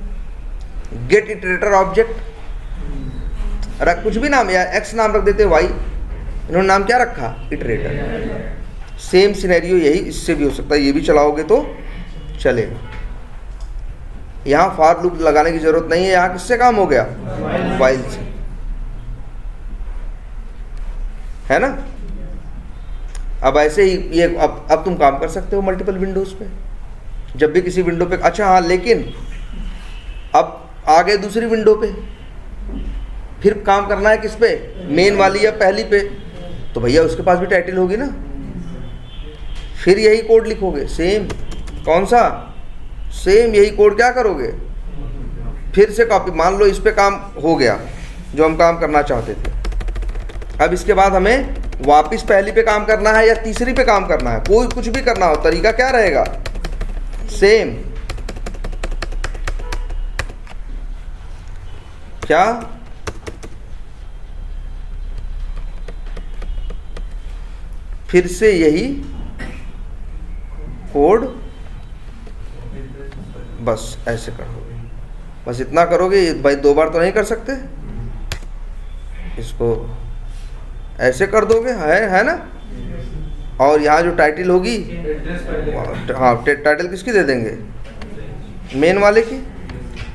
गेट इटरेटर ऑब्जेक्ट, रख कुछ भी नाम, या एक्स नाम रख देते, वाई। इन्होंने नाम क्या रखा, इटरेटर। सेम सिनेरियो यही इससे भी हो सकता है। ये भी चलाओगे तो चलेगा। यहाँ फॉर लूप लगाने की जरूरत नहीं है। यहाँ किससे काम हो गया, वाइल से, है ना। अब ऐसे ही ये अब तुम काम कर सकते हो मल्टीपल विंडोज पे। जब भी किसी विंडो पे, अच्छा हाँ, लेकिन अब आ गए दूसरी विंडो पे, फिर काम करना है किस पे, मेन वाली या पहली पे, तो भैया उसके पास भी टाइटल होगी ना। फिर यही कोड लिखोगे सेम, कौन सा, सेम यही कोड क्या करोगे, फिर से कॉपी। मान लो इस पे काम हो गया जो हम काम करना चाहते थे, अब इसके बाद हमें वापस पहली पे काम करना है या तीसरी पे काम करना है, कोई कुछ भी करना हो, तरीका क्या रहेगा, सेम। क्या, फिर से यही कोड, बस ऐसे कर दोगे, बस इतना करोगे भाई, 2 बार तो नहीं कर सकते, इसको ऐसे कर दोगे, है ना। और यहाँ जो टाइटल होगी, हाँ टाइटल किसकी दे देंगे, मेन वाले की।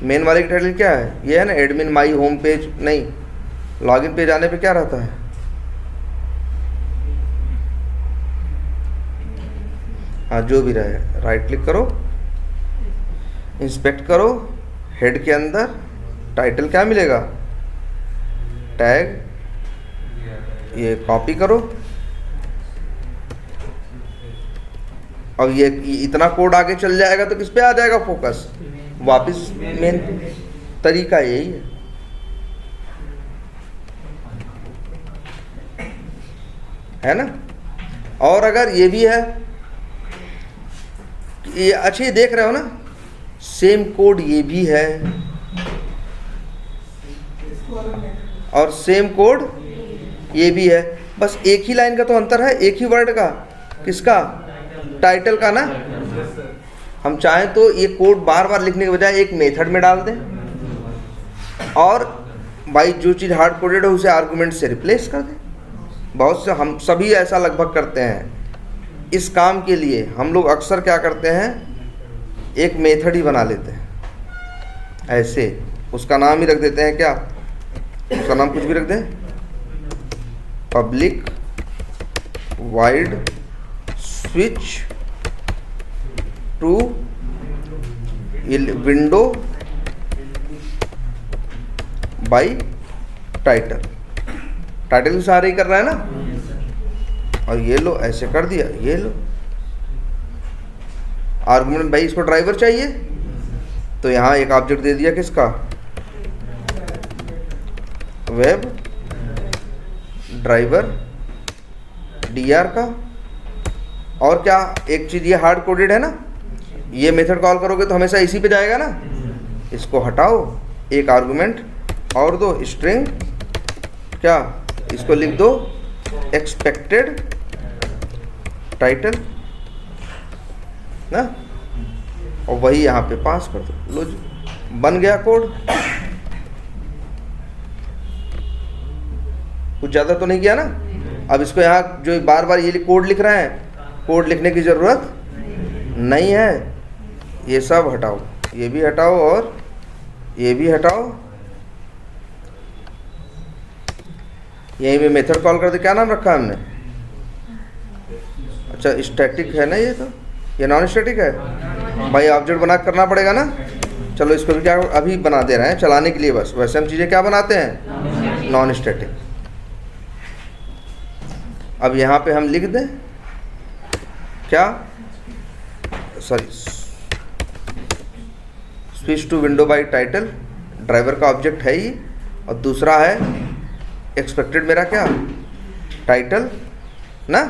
मेन वाले की टाइटल क्या है, ये है ना, एडमिन माई होम पेज, नहीं, लॉगिन पेज आने पे क्या रहता है, हाँ जो भी रहे, राइट क्लिक करो, इंस्पेक्ट करो, हेड के अंदर टाइटल क्या मिलेगा, टैग, ये कॉपी करो। अब ये इतना कोड आगे चल जाएगा तो किस पे आ जाएगा फोकस, वापस मेन। तरीका यही है ना। और अगर ये भी है, ये अच्छा ये देख रहे हो ना, सेम कोड ये भी है और सेम कोड ये भी है, बस एक ही लाइन का तो अंतर है, एक ही वर्ड का, किसका, टाइटल का ना। हम चाहें तो ये कोड बार बार लिखने के बजाय एक मेथड में डाल दें, और भाई जो चीज़ हार्ड कोडेड है उसे आर्गुमेंट से रिप्लेस कर दें। बहुत से, हम सभी ऐसा लगभग करते हैं। इस काम के लिए हम लोग अक्सर क्या करते हैं, एक मेथड ही बना लेते हैं ऐसे, उसका नाम ही रख देते हैं, क्या उसका नाम कुछ भी रख दें, public void switch to window by title. Title के सहारे ही कर रहा है ना। और ये लो ऐसे कर दिया, ये लो आर्गुमेंट, भाई इसको ड्राइवर चाहिए तो यहाँ एक ऑब्जेक्ट दे दिया, किसका, वेब ड्राइवर dr का। और क्या, एक चीज़ ये हार्ड कोडेड है ना, ये मेथड कॉल करोगे तो हमेशा इसी पे जाएगा ना। इसको हटाओ, एक आर्गुमेंट और दो, स्ट्रिंग, क्या इसको लिख दो एक्सपेक्टेड टाइटल ना, और वही यहाँ पे पास कर दो, लो जी, बन गया कोड। कुछ ज़्यादा तो नहीं किया ना। अब इसको यहाँ जो बार बार ये कोड लिख रहे हैं, कोड लिखने की ज़रूरत नहीं है, ये सब हटाओ, ये भी हटाओ और ये भी हटाओ। यहीं पे मेथड कॉल कर दे, क्या नाम रखा है हमने, अच्छा स्टैटिक है ना, ये तो ये नॉन स्टैटिक है भाई, ऑब्जेक्ट बना करना पड़ेगा ना। चलो इसको भी क्या अभी बना दे रहे हैं चलाने के लिए, बस वैसे हम चीज़ें क्या बनाते हैं, नॉन स्टैटिक। अब यहाँ पे हम लिख दें क्या, sorry, switch to window by title, driver का ऑब्जेक्ट है ही, और दूसरा है एक्सपेक्टेड मेरा क्या, टाइटल ना।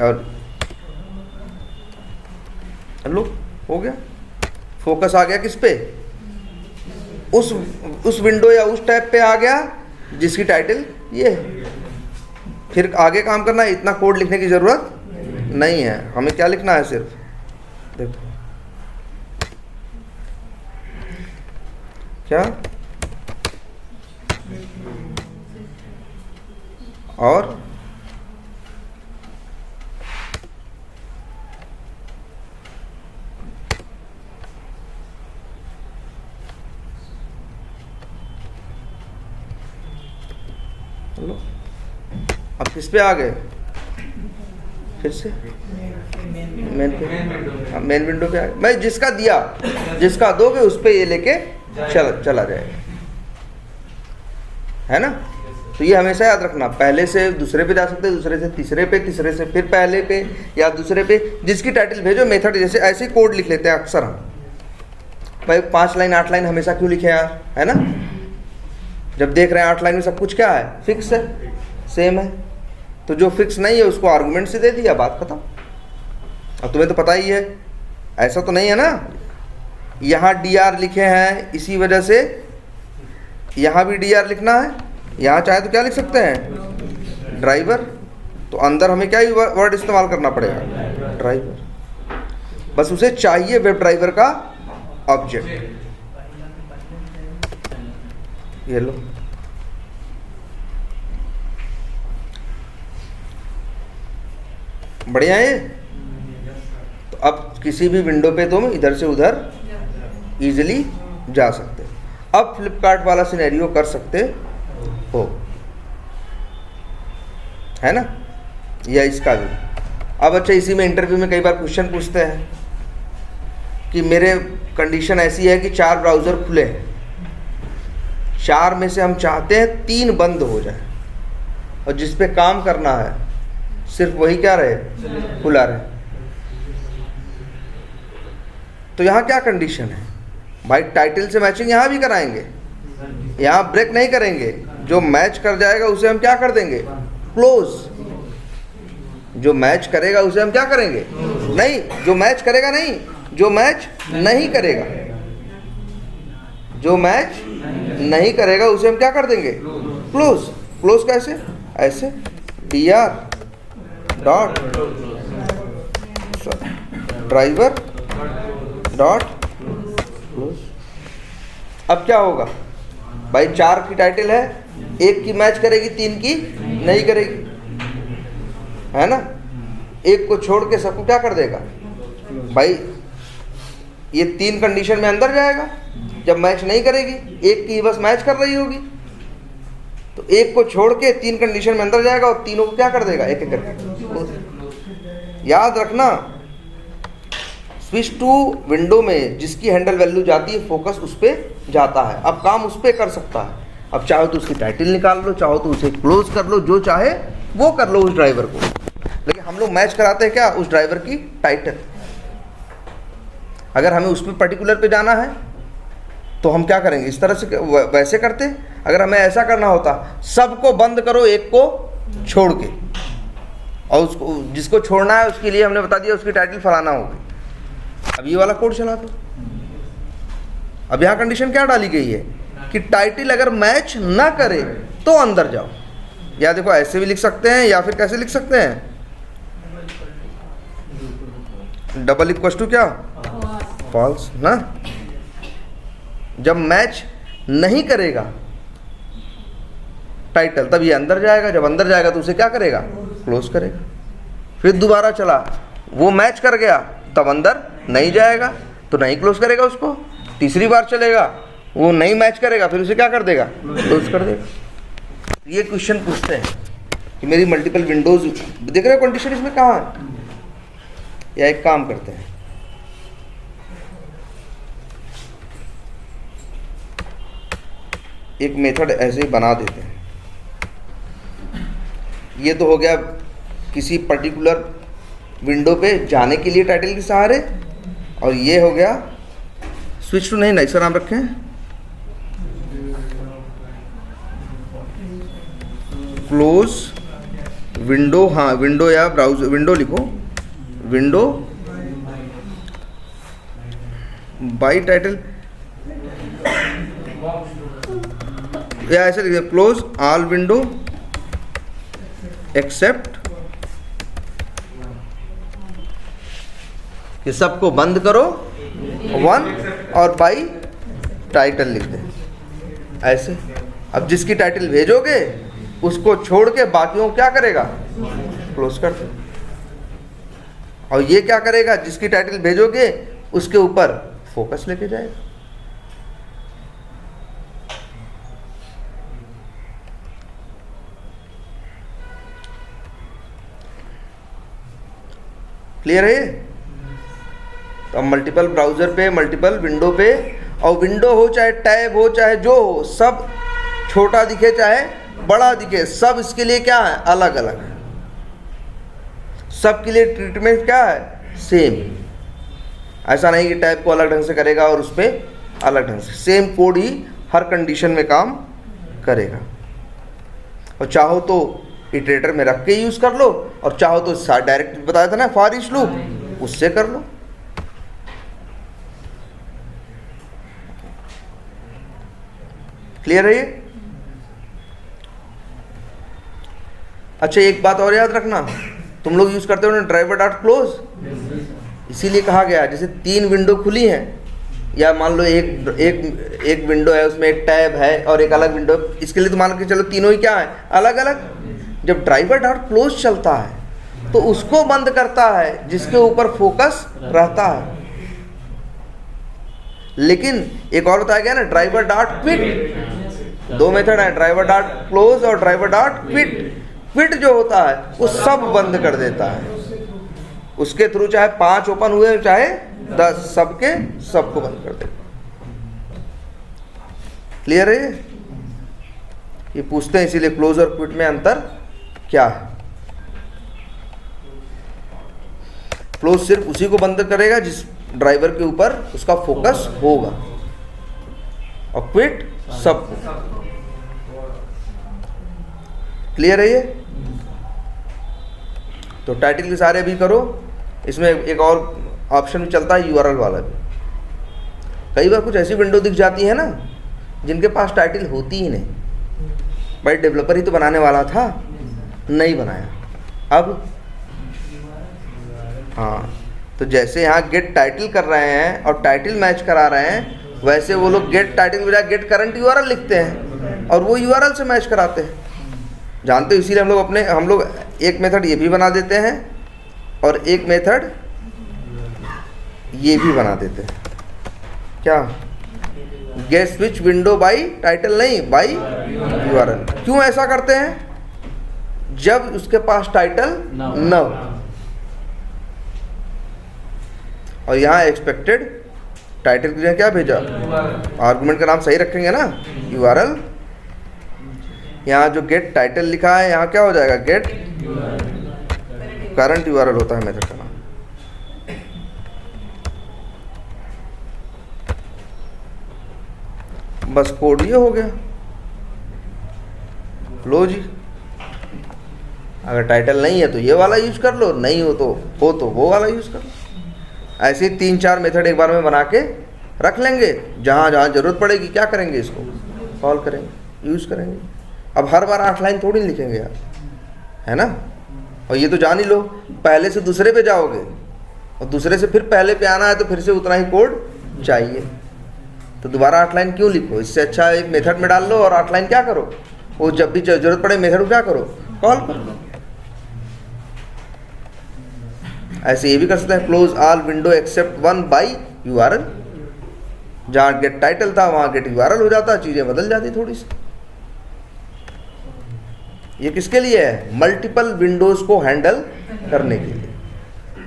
और लो हो गया, फोकस आ गया किस पे, उस विंडो या उस टैब पे आ गया जिसकी टाइटल ये है। फिर आगे काम करना है, इतना कोड लिखने की ज़रूरत नहीं है, हमें क्या लिखना है, सिर्फ देखो क्या, और लो, अब किस पे आ गए, फिर से मेन पे, मेन विंडो पे आ गए। मैं जिसका दिया, जिसका दोगे उस पे ये लेके चला जाएगा। है ना। तो ये हमेशा याद रखना, पहले से दूसरे पे जा सकते हैं, दूसरे से तीसरे पे, तीसरे से फिर पहले पे या दूसरे पे, जिसकी टाइटल भेजो मेथड जैसे ऐसे कोड लिख लेते हैं अक्सर हम। भाई 5 लाइन 8 लाइन हमेशा क्यों लिखे यार, है ना। जब देख रहे हैं 8 लाइन में सब कुछ क्या है, फिक्स है, सेम है। तो जो फिक्स नहीं है उसको आर्गुमेंट से दे दिया, बात खत्म। अब तुम्हें तो पता ही है, ऐसा तो नहीं है ना। यहाँ DR लिखे हैं इसी वजह से यहाँ भी DR लिखना है। यहाँ चाहे तो क्या लिख सकते हैं, ड्राइवर। तो अंदर हमें क्या वर्ड इस्तेमाल करना पड़ेगा, ड्राइवर। बस उसे चाहिए वेब ड्राइवर का ऑब्जेक्ट। ये लो, बढ़िया है ये। तो अब किसी भी विंडो पे तुम इधर से उधर इजीली जा सकते हो। अब फ्लिपकार्ट वाला सिनेरियो कर सकते हो, है ना, या इसका भी। अब अच्छा, इसी में इंटरव्यू में कई बार क्वेश्चन पूछते हैं कि मेरे कंडीशन ऐसी है कि 4 ब्राउज़र खुले हैं, 4 में से हम चाहते हैं 3 बंद हो जाए और जिस पे काम करना है सिर्फ वही क्या रहे, खुला रहे। तो यहाँ क्या कंडीशन है भाई, टाइटल से मैचिंग यहाँ भी कराएंगे, यहाँ ब्रेक नहीं करेंगे। जो मैच कर जाएगा उसे हम क्या कर देंगे, क्लोज। जो मैच करेगा उसे हम क्या करेंगे, नहीं, जो मैच करेगा नहीं, जो मैच नहीं करेगा, जो मैच नहीं करेगा उसे हम क्या कर देंगे, क्लोज। क्लोज कैसे, ऐसे DR dot driver dot close. अब क्या होगा भाई, 4 की टाइटल है, 1 की मैच करेगी, 3 की नहीं करेगी, है ना। 1 को छोड़ के सबको क्या कर देगा भाई, ये 3 कंडीशन में अंदर जाएगा। जब मैच नहीं करेगी, 1 की बस मैच कर रही होगी, तो 1 को छोड़ के 3 कंडीशन में अंदर जाएगा और तीनों को क्या कर देगा, एक एक करके। याद रखना, स्विच टू विंडो में जिसकी हैंडल वैल्यू जाती है, फोकस उस पर जाता है। अब काम उस पर कर सकता है। अब चाहो तो उसकी टाइटल निकाल लो, चाहो तो उसे क्लोज कर लो, जो चाहे वो कर लो उस ड्राइवर को। लेकिन हम लोग मैच कराते हैं क्या, उस ड्राइवर की टाइटल। अगर हमें उस पर पर्टिकुलर पे जाना है तो हम क्या करेंगे, इस तरह से वैसे करते। अगर हमें ऐसा करना होता, सबको बंद करो 1 को छोड़ के, और उसको जिसको छोड़ना है उसके लिए हमने बता दिया उसकी टाइटल फलाना होगी। अब ये वाला कोड चला दो। अब यहाँ कंडीशन क्या डाली गई है कि टाइटल अगर मैच ना करे तो अंदर जाओ। या देखो, ऐसे भी लिख सकते हैं या फिर कैसे लिख सकते हैं, डबल इक्वल टू क्या, फॉल्स ना। जब मैच नहीं करेगा टाइटल तब ये अंदर जाएगा, जब अंदर जाएगा तो उसे क्या करेगा, क्लोज करेगा। फिर दोबारा चला, वो मैच कर गया तब अंदर नहीं जाएगा तो नहीं क्लोज करेगा उसको। तीसरी बार चलेगा, वो नहीं मैच करेगा, फिर उसे क्या कर देगा, क्लोज कर देगा। ये क्वेश्चन पूछते हैं कि मेरी मल्टीपल विंडोज, देख रहे हो कंडीशन इसमें कहाँ है। या एक काम करते हैं, एक मेथड ऐसे ही बना देते हैं। ये तो हो गया किसी पर्टिकुलर विंडो पे जाने के लिए टाइटल के सहारे, और ये हो गया स्विच टू, नहीं ना इसका नाम रखें, क्लोज विंडो। हाँ, विंडो या ब्राउज़र, विंडो लिखो, विंडो बाई टाइटल, या ऐसे लिखिए, क्लोज ऑल विंडो एक्सेप्ट, ये सबको बंद करो 1, और बाई टाइटल लिख दें ऐसे। अब जिसकी टाइटल भेजोगे उसको छोड़ के बाकियों को क्या करेगा, क्लोज कर दे। और ये क्या करेगा, जिसकी टाइटल भेजोगे उसके ऊपर फोकस लेके जाएगा। क्लियर है ये? तो अब मल्टीपल ब्राउजर पे, मल्टीपल विंडो पे, और विंडो हो चाहे टैब हो चाहे जो हो, सब छोटा दिखे चाहे बड़ा दिखे, सब इसके लिए क्या है, अलग अलग है। सबके लिए ट्रीटमेंट क्या है, सेम। ऐसा नहीं कि टाइप को अलग ढंग से करेगा और उस पर अलग ढंग से, सेम कोड ही हर कंडीशन में काम करेगा। और चाहो तो इटरेटर में रख के यूज़ कर लो, और चाहो तो डायरेक्ट बताया था ना फॉर ईच लूप, उससे कर लो। क्लियर है ये? अच्छा, एक बात और याद रखना, तुम लोग यूज करते हो ना ड्राइवर डॉट क्लोज, इसीलिए कहा गया जैसे 3 विंडो खुली हैं, या मान लो एक विंडो है, उसमें एक टैब है और एक अलग विंडो, इसके लिए तो मान के चलो तीनों ही क्या है, अलग अलग। जब ड्राइवर डॉट क्लोज चलता है तो उसको बंद करता है जिसके ऊपर फोकस रहता है। लेकिन एक और बताया गया ना ड्राइवर डॉट क्विट, 2 मेथड है, ड्राइवर डॉट क्लोज और ड्राइवर डॉट क्विट। क्विट जो होता है वो सब बंद कर देता है, उसके थ्रू चाहे 5 ओपन हुए चाहे 10, सबके सबको बंद कर देता। क्लियर है ये पूछते हैं इसीलिए क्लोज और क्विट में अंतर क्या है। क्लोज सिर्फ उसी को बंद करेगा जिस ड्राइवर के ऊपर उसका फोकस होगा, और क्विट सबको। क्लियर है ये? तो टाइटल के सारे भी करो, इसमें एक और ऑप्शन भी चलता है यूआरएल वाला भी। कई बार कुछ ऐसी विंडो दिख जाती है ना जिनके पास टाइटल होती ही नहीं, भाई डेवलपर ही तो बनाने वाला था, नहीं बनाया। अब हाँ, तो जैसे यहाँ गेट टाइटल कर रहे हैं और टाइटल मैच करा रहे हैं, वैसे वो लोग गेट टाइटल के बजाय गेट करंट यूआरएल लिखते हैं और वो यूआरएल से मैच कराते हैं। जानते हो, इसीलिए हम लोग एक मेथड ये भी बना देते हैं और एक मेथड ये भी बना देते हैं। क्या? Get switch window by title, नहीं बाई यूआरएल। क्यों ऐसा करते हैं? जब उसके पास टाइटल न हो। और यहाँ एक्सपेक्टेड टाइटल के लिए क्या भेजा, आर्गुमेंट का नाम सही रखेंगे ना, यूआरएल। यहाँ जो गेट टाइटल लिखा है यहाँ क्या हो जाएगा, गेट करंट यूआरएल होता है मेथड का नाम। बस कोड ये हो गया। लो जी, अगर टाइटल नहीं है तो ये वाला यूज कर लो, नहीं हो तो वो वाला यूज कर लो। ऐसे 3-4 मेथड एक बार में बना के रख लेंगे, जहाँ जहाँ जरूरत पड़ेगी क्या करेंगे, इसको कॉल करेंगे, यूज करेंगे। अब हर बार 8 लाइन थोड़ी लिखेंगे यार, है ना। और ये तो जान ही लो, पहले से दूसरे पे जाओगे और दूसरे से फिर पहले पे आना है तो फिर से उतना ही कोड चाहिए, तो दोबारा 8 लाइन क्यों लिखो। इससे अच्छा एक मेथड में डाल लो और 8 लाइन क्या करो, वो जब भी जरूरत पड़े मेथड को क्या करो, कॉल कर लो। ऐसे ये भी कर सकते हैं, close all window except one by URL. जहाँ गेट टाइटल था वहाँ गेट यूआरएल हो जाता, चीज़ें बदल जाती थोड़ी सी। ये किसके लिए है, मल्टीपल विंडोज को हैंडल करने के लिए।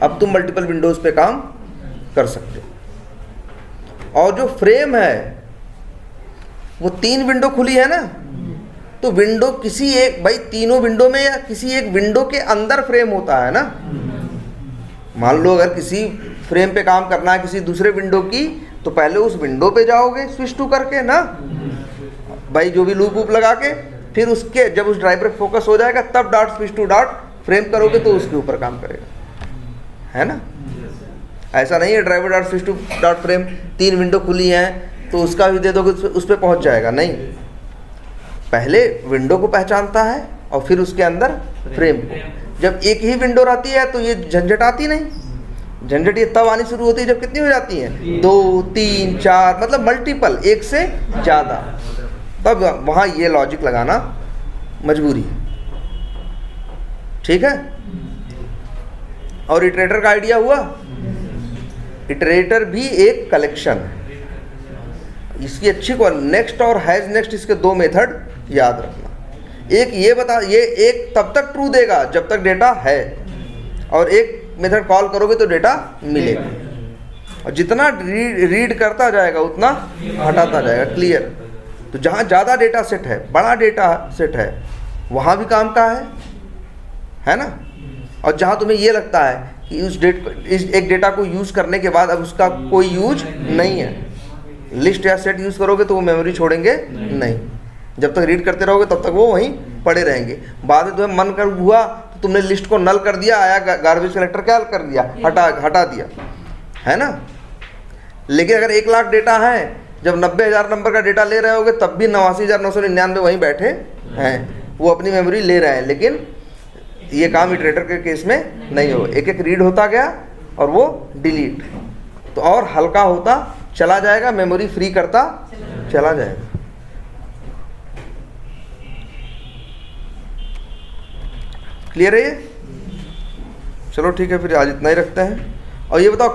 अब तुम मल्टीपल विंडोज पे काम कर सकते हो। और जो फ्रेम है वो 3 विंडो खुली है ना, तो विंडो किसी एक, भाई तीनों विंडो में या किसी एक विंडो के अंदर फ्रेम होता है ना। मान लो अगर किसी फ्रेम पे काम करना है किसी दूसरे विंडो की, तो पहले उस विंडो पे जाओगे स्विच टू करके ना, भाई जो भी लूप वूप लगा के, फिर उसके जब उस ड्राइवर फोकस हो जाएगा तब dot switch to dot frame करोगे तो उसके ऊपर काम करेगा, है ना। ऐसा नहीं है driver dot switch to dot frame 3 window खुली हैं तो उसका भी दे दोगे उस पर पहुंच जाएगा, नहीं। पहले विंडो को पहचानता है और फिर उसके अंदर फ्रेम को। जब एक ही विंडो रहती है तो ये झंझट आती नहीं। झंझट ये तब आनी शुरू होती है जब कितनी हो जाती हैं, 2, 3, 4, मतलब मल्टीपल, एक से ज़्यादा, तब वहाँ ये लॉजिक लगाना मजबूरी है। ठीक है। और इटरेटर का आइडिया हुआ। इटरेटर भी एक कलेक्शन है। इसकी अच्छी को नेक्स्ट और हैज नेक्स्ट, इसके 2 मेथड याद रखना। एक ये बता, ये एक तब तक ट्रू देगा जब तक डेटा है, और एक मेथड कॉल करोगे तो डेटा मिलेगा। और जितना रीड करता जाएगा उतना हटाता जाएगा। क्लियर। तो तो जहाँ ज़्यादा डेटा सेट है, बड़ा डेटा सेट है, वहाँ भी काम का है ना। और जहाँ तुम्हें ये लगता है कि इस एक डेटा को यूज़ करने के बाद अब उसका कोई यूज नहीं है, लिस्ट या सेट यूज़ करोगे तो वो मेमोरी छोड़ेंगे नहीं। जब तक रीड करते रहोगे तब तक वो वहीं पड़े रहेंगे। बाद में तुम्हें मन कर हुआ तो तुमने लिस्ट को नल कर दिया, आया गार्बेज कलेक्टर क्या कर दिया, हटा दिया, है ना। लेकिन अगर 1 लाख डेटा है, जब 90,000 नंबर का डेटा ले रहे होगे तब भी 89,999 वहीं बैठे हैं, वो अपनी मेमोरी ले रहे हैं। लेकिन ये काम इटरेटर के केस में नहीं हो, एक एक रीड होता गया और वो डिलीट, तो और हल्का होता चला जाएगा, मेमोरी फ्री करता चला जाएगा। क्लियर है ये? चलो ठीक है, फिर आज इतना ही रखते हैं। और ये बताओ